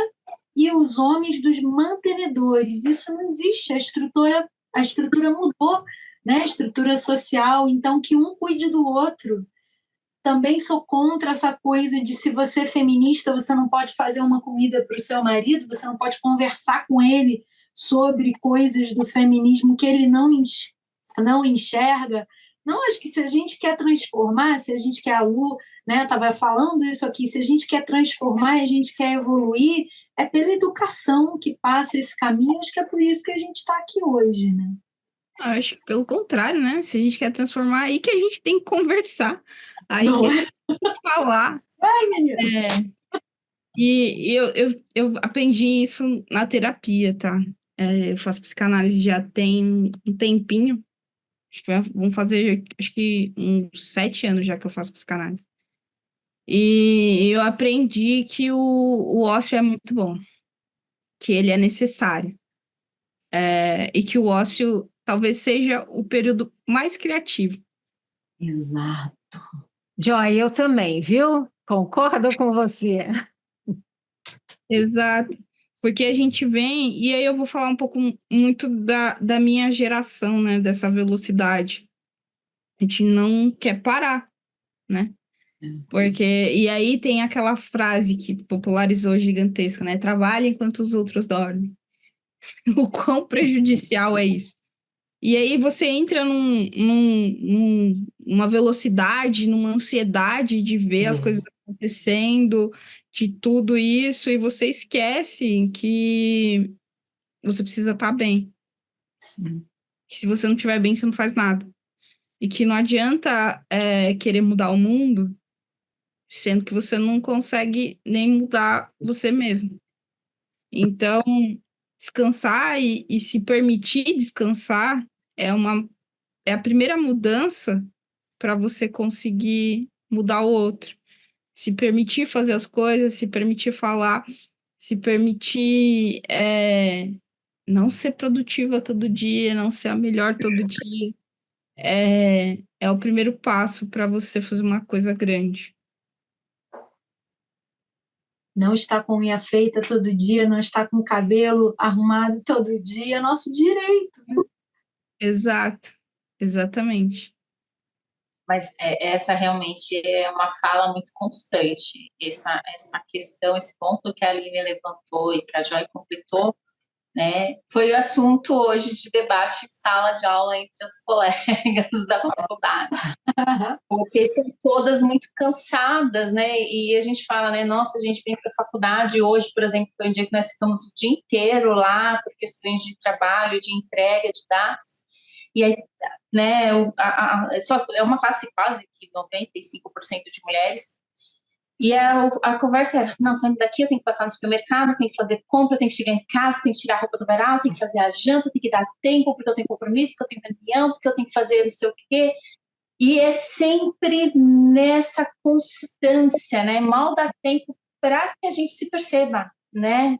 e os homens dos mantenedores. Isso não existe. A estrutura mudou, né? A estrutura social. Então, que um cuide do outro. Também sou contra essa coisa de se você é feminista, você não pode fazer uma comida para o seu marido, você não pode conversar com ele sobre coisas do feminismo que ele não enxerga. Não, acho que se a gente quer transformar, se a gente quer, a Lu, né, estava falando isso aqui, se a gente quer transformar e a gente quer evoluir, é pela educação que passa esse caminho, acho que é por isso que a gente está aqui hoje, né? Acho que pelo contrário, né? Se a gente quer transformar, aí que a gente tem que conversar. Aí Não que a é? gente tem que falar. Ai, menina! E eu aprendi isso na terapia, tá? Eu faço psicanálise já tem um tempinho. Acho que vão fazer, acho que uns 7 anos já que eu faço psicanálise. E eu aprendi que o ócio é muito bom. Que ele é necessário. E que o ócio talvez seja o período mais criativo. Exato. Joy, eu também, viu? Concordo com você. Exato. Porque a gente vem, e aí eu vou falar um pouco muito da minha geração, né? Dessa velocidade. A gente não quer parar, né? Porque, e aí tem aquela frase que popularizou gigantesca, né? Trabalha enquanto os outros dormem. O quão prejudicial é isso? E aí você entra numa velocidade, numa ansiedade de ver as coisas acontecendo, de tudo isso, e você esquece que você precisa estar bem. Sim. Que se você não estiver bem, você não faz nada. e que não adianta querer mudar o mundo, sendo que você não consegue nem mudar você mesmo. Então, descansar e se permitir descansar é a primeira mudança para você conseguir mudar o outro. Se permitir fazer as coisas, se permitir falar, se permitir não ser produtiva todo dia, não ser a melhor todo dia, é o primeiro passo para você fazer uma coisa grande. Não estar com unha feita todo dia, não estar com o cabelo arrumado todo dia, é nosso direito. Exato, exatamente. Mas essa realmente é uma fala muito constante. Essa questão, esse ponto que a Aline levantou e que a Joy completou, né, foi o assunto hoje de debate em sala de aula entre as colegas da faculdade. Porque estão todas muito cansadas, né? E a gente fala, né? Nossa, a gente vem para a faculdade hoje, por exemplo, foi um dia que nós ficamos o dia inteiro lá por questões de trabalho, de entrega de datas. E aí, né? Só é uma classe quase que 95% de mulheres. E a conversa era, não, saindo daqui eu tenho que passar no supermercado, tenho que fazer compra, tenho que chegar em casa, tenho que tirar a roupa do varal, tenho que fazer a janta, tenho que dar tempo, porque eu tenho compromisso, porque eu tenho reunião, porque eu tenho que fazer não sei o quê. E é sempre nessa constância, né? Mal dá tempo para que a gente se perceba, né?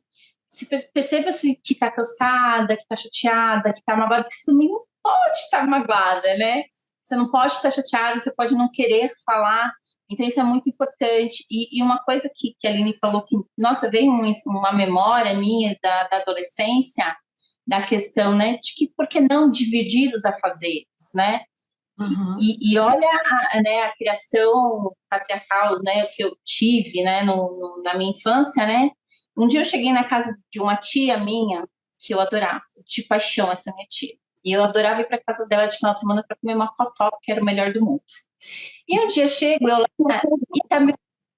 Perceba-se que está cansada, que está chateada, que está magoada, porque você também não pode estar magoada, né? Você não pode estar chateada, você pode não querer falar. Então, isso é muito importante. E uma coisa que a Aline falou, que, nossa, veio uma memória minha da adolescência, da questão, né, de que por que não dividir os afazeres, né? Uhum. E olha né, a criação patriarcal, né, que eu tive, né, na minha infância, né? Um dia eu cheguei na casa de uma tia minha que eu adorava, de paixão, essa minha tia. E eu adorava ir para casa dela de final de semana para comer uma cotó, que era o melhor do mundo. E um dia chego, eu lá,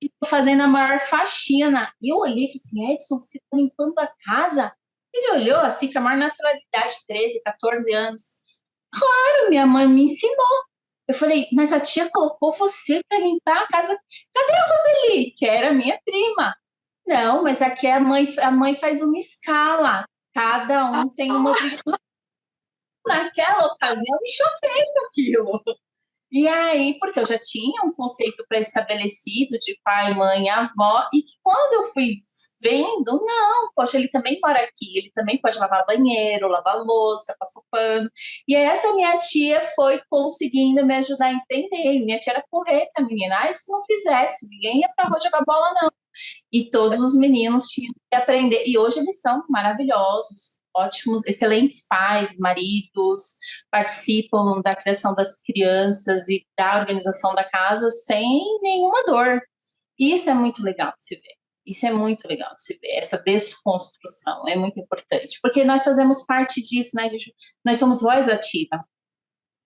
e tá fazendo a maior faxina. E eu olhei e falei assim, Edson, você tá limpando a casa? Ele olhou assim, com a maior naturalidade, 13, 14 anos. Claro, minha mãe me ensinou. Eu falei, mas a tia colocou você para limpar a casa. Cadê a Roseli, que era minha prima? Não, mas aqui a mãe faz uma escala. Cada um tem uma obrigação. Naquela ocasião, eu me choquei com aquilo. E aí, porque eu já tinha um conceito pré-estabelecido de pai, mãe, avó, e que quando eu fui vendo, não, poxa, ele também mora aqui, ele também pode lavar banheiro, lavar louça, passar pano. E essa minha tia foi conseguindo me ajudar a entender. E minha tia era correta, menina. Ah, se não fizesse, ninguém ia pra rua jogar bola, não. E todos os meninos tinham que aprender. E hoje eles são maravilhosos, ótimos, excelentes pais, maridos, participam da criação das crianças e da organização da casa sem nenhuma dor. E isso é muito legal de se ver. Isso é muito legal de se ver, essa desconstrução é muito importante, porque nós fazemos parte disso, né, gente? Nós somos voz ativa.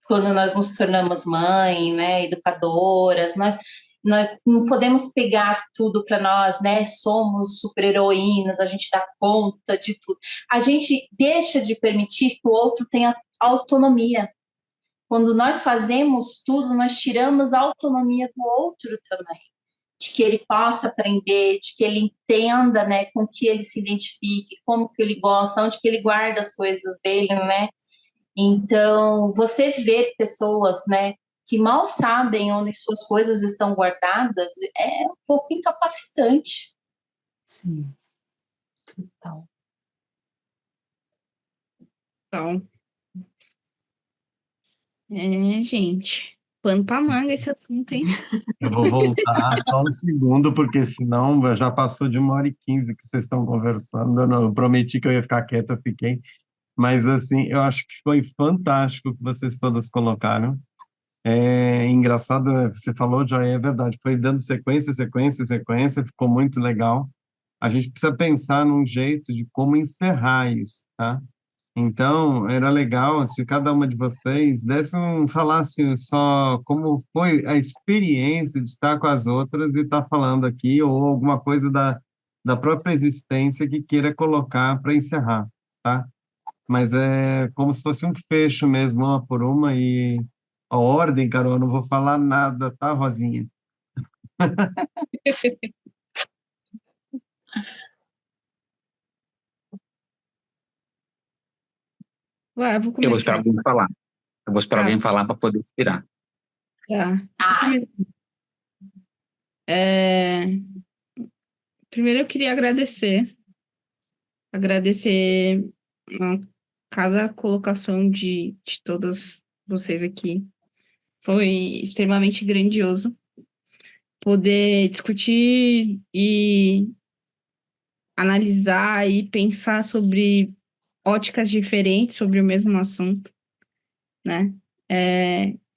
Quando nós nos tornamos mãe, né, educadoras, nós não podemos pegar tudo para nós, né? Somos super-heroínas, a gente dá conta de tudo. A gente deixa de permitir que o outro tenha autonomia. Quando nós fazemos tudo, nós tiramos a autonomia do outro também. De que ele possa aprender, de que ele entenda, né, com que ele se identifique, como que ele gosta, onde que ele guarda as coisas dele, né? Então, você ver pessoas, né, que mal sabem onde suas coisas estão guardadas é um pouco incapacitante. Sim, total. Então, gente, pano pra manga esse assunto, hein? Eu vou voltar só um segundo, porque senão já passou de 1h15 que vocês estão conversando. Eu prometi que eu ia ficar quieto, eu fiquei. Mas, assim, eu acho que foi fantástico o que vocês todas colocaram. Engraçado, você falou, já é verdade, foi dando sequência, sequência, sequência, ficou muito legal. A gente precisa pensar num jeito de como encerrar isso, tá? Então, era legal se cada uma de vocês falasse só como foi a experiência de estar com as outras e estar falando aqui, ou alguma coisa da própria existência que queira colocar para encerrar, tá? Mas é como se fosse um fecho mesmo, uma por uma, e A ordem, Carol, eu não vou falar nada, tá, Rosinha? Vai, eu vou Eu vou esperar começar. alguém falar. Eu vou esperar Tá, alguém falar para poder inspirar. tá. Ah, É, primeiro eu queria agradecer a cada colocação de todas vocês aqui. Foi extremamente grandioso poder discutir e analisar e pensar sobre óticas diferentes sobre o mesmo assunto, né?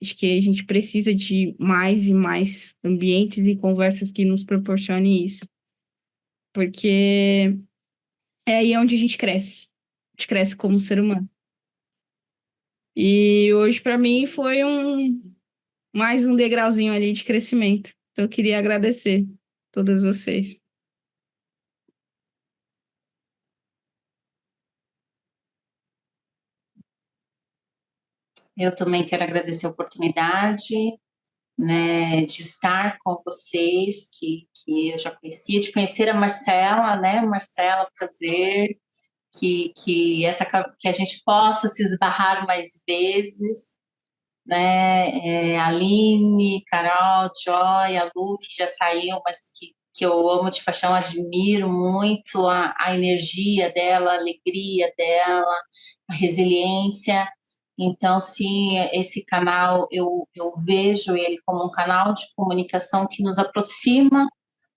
Acho que a gente precisa de mais e mais ambientes e conversas que nos proporcionem isso, porque é aí onde a gente cresce. A gente cresce como ser humano. E hoje, para mim, foi mais um degrauzinho ali de crescimento. Então, eu queria agradecer a todas vocês. eu também quero agradecer a oportunidade, né, de estar com vocês, que eu já conhecia, de conhecer a Marcela, né, Marcela, prazer, que a gente possa se esbarrar mais vezes, né, Aline, Carol, Joy, a Lu, que já saiu, mas que eu amo de paixão, admiro muito a energia dela, a alegria dela, a resiliência. Então, sim, esse canal, eu vejo ele como um canal de comunicação que nos aproxima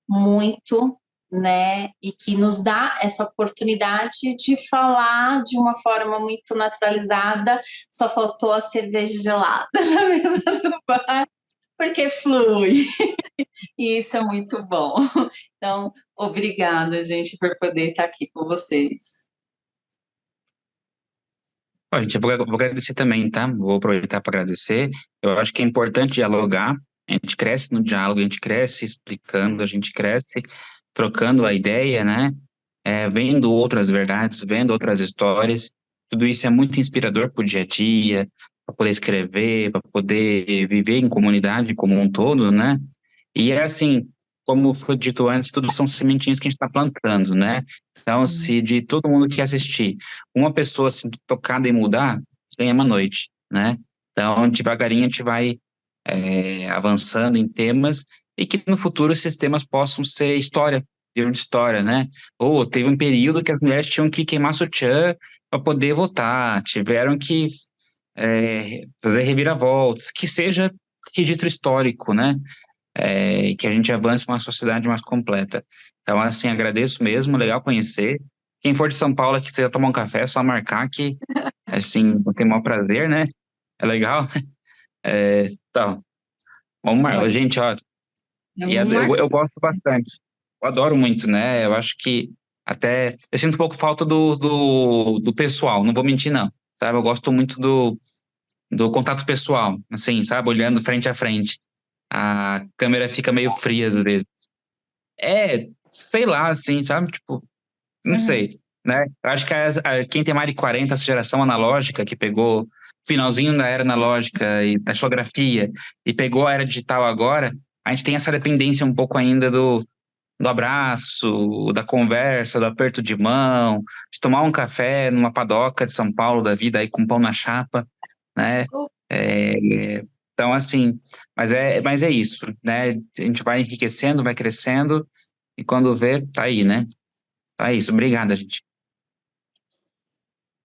muito, né, e que nos dá essa oportunidade de falar de uma forma muito naturalizada. Só faltou a cerveja gelada na mesa do bar, porque flui, e isso é muito bom. Então, obrigada, gente, por poder estar aqui com vocês. Ó, gente, vou agradecer também, tá? Vou aproveitar para agradecer. Eu acho que é importante dialogar. A gente cresce no diálogo, a gente cresce explicando, a gente cresce trocando a ideia, né? Vendo outras verdades, vendo outras histórias. Tudo isso é muito inspirador para o dia a dia, para poder escrever, para poder viver em comunidade como um todo, né? E é assim, como foi dito antes, tudo são sementinhas que a gente está plantando, né? Então, se de todo mundo que assistir, uma pessoa se tocada em mudar, ganha uma noite, né? Então, devagarinho a gente vai avançando em temas e que no futuro esses temas possam ser história, livro de história, né? Ou teve um período que as mulheres tinham que queimar sutiã para poder votar, tiveram que fazer reviravoltas, que seja registro histórico, né? E que a gente avance para uma sociedade mais completa. Então, assim, agradeço mesmo, legal conhecer. Quem for de São Paulo que quiser tomar um café, é só marcar que, assim, eu tenho o maior prazer, né? É legal. Então, vamos marcar. Ótimo. Gente, ó, e Vamos eu marcar. gosto bastante. Eu adoro muito, né? Eu acho que até... Eu sinto um pouco falta do pessoal, não vou mentir, não. Sabe? Eu gosto muito do contato pessoal, assim, sabe? Olhando frente a frente. A câmera fica meio fria às vezes. Sei lá, assim, sabe? Tipo, não Uhum. sei, né? Eu acho que quem tem mais de 40, essa geração analógica, que pegou o finalzinho da era analógica e da xilografia, e pegou a era digital agora, a gente tem essa dependência um pouco ainda do abraço, da conversa, do aperto de mão, de tomar um café numa padoca de São Paulo da vida aí com pão na chapa, né? É, então, assim, mas é isso, né? A gente vai enriquecendo, vai crescendo, e quando vê, tá aí, né? Tá isso. Obrigada, gente.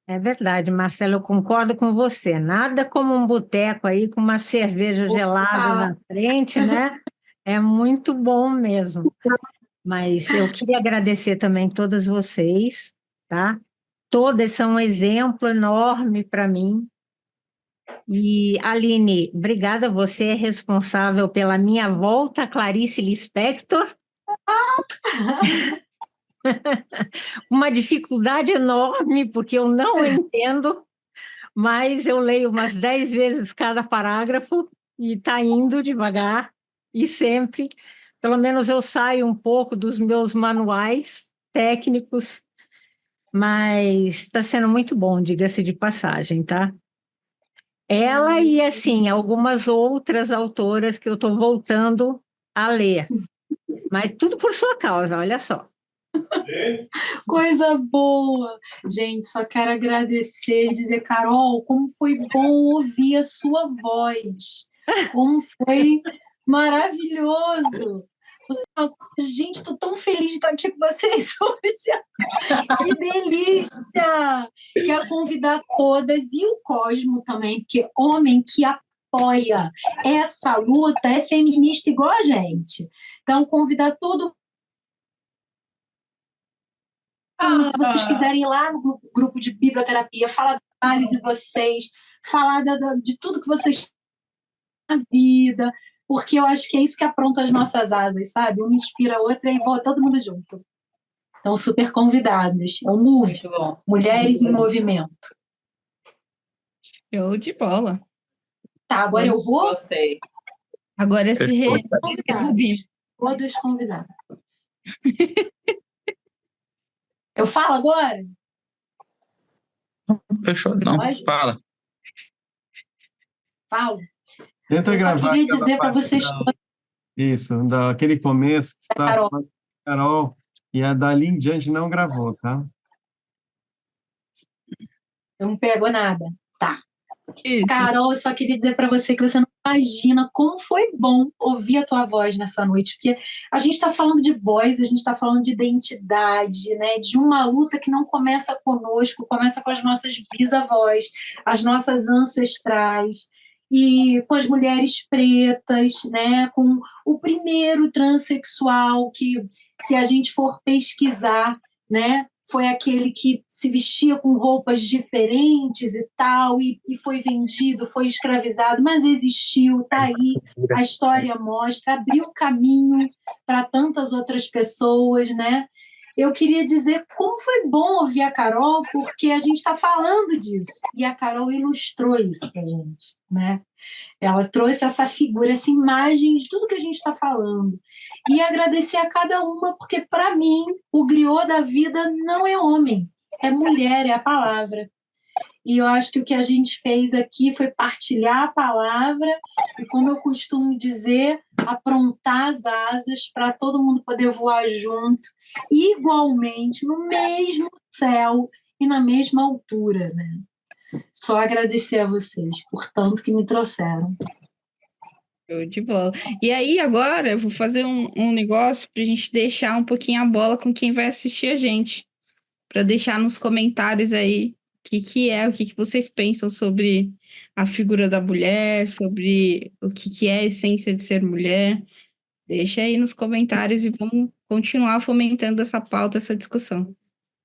É verdade, Marcelo, eu concordo com você. Nada como um boteco aí com uma cerveja gelada Opa! na frente, né? É muito bom mesmo. Mas eu queria agradecer também todas vocês, tá? Todas são um exemplo enorme para mim. E, Aline, obrigada, você é responsável pela minha volta a Clarice Lispector. Uma dificuldade enorme, porque eu não entendo, mas eu leio umas 10 vezes cada parágrafo e está indo devagar e sempre. Pelo menos eu saio um pouco dos meus manuais técnicos, mas está sendo muito bom, diga-se de passagem, tá? Ela e, assim, algumas outras autoras que eu estou voltando a ler. Mas tudo por sua causa, olha só. Coisa boa! Gente, só quero agradecer e dizer, Carol, como foi bom ouvir a sua voz. Como foi maravilhoso. Gente, estou tão feliz de estar aqui com vocês hoje. Que delícia! Quero convidar todas e o Cosmo também, porque homem que apoia essa luta é feminista igual a gente. Então, convidar todo mundo, se vocês quiserem ir lá no grupo de biblioterapia, falar do trabalho de vocês, falar de tudo que vocês têm na vida, porque eu acho que é isso que apronta as nossas asas, sabe? Uma inspira a outra e voa todo mundo junto. Então, super convidadas. É o MOVE, Muito bom. Mulheres em Movimento. Show de bola. Tá, agora eu vou. Gostei. Agora esse Convidadas. Todas convidadas. Eu falo agora? Fechou? Não, Pode? fala. Falo. Tenta Eu só gravar queria aquela dizer para parte vocês da- todas, Isso, daquele começo que você estava Carol. falando, Carol, e a dali em diante não gravou, tá? Eu não pego nada. Tá. Isso. Carol, eu só queria dizer para você que você não imagina como foi bom ouvir a tua voz nessa noite, porque a gente está falando de voz, a gente está falando de identidade, né? De uma luta que não começa conosco, começa com as nossas bisavós, as nossas ancestrais, e com as mulheres pretas, né? Com o primeiro transexual que, se a gente for pesquisar, né? Foi aquele que se vestia com roupas diferentes e tal, e foi vendido, foi escravizado, mas existiu, está aí, a história mostra, abriu caminho para tantas outras pessoas, né? Eu queria dizer como foi bom ouvir a Carol, porque a gente está falando disso, e a Carol ilustrou isso para a gente, né? Ela trouxe essa figura, essa imagem de tudo que a gente está falando. E agradecer a cada uma, porque, para mim, o griot da vida não é homem, é mulher, é a palavra. E eu acho que o que a gente fez aqui foi partilhar a palavra e, como eu costumo dizer, aprontar as asas para todo mundo poder voar junto, igualmente, no mesmo céu e na mesma altura, né? Só agradecer a vocês por tanto que me trouxeram. Show de bola. E aí, agora, eu vou fazer um negócio pra gente deixar um pouquinho a bola com quem vai assistir a gente. Pra deixar nos comentários aí o que vocês pensam sobre a figura da mulher, sobre o que é a essência de ser mulher. Deixa aí nos comentários e vamos continuar fomentando essa pauta, essa discussão.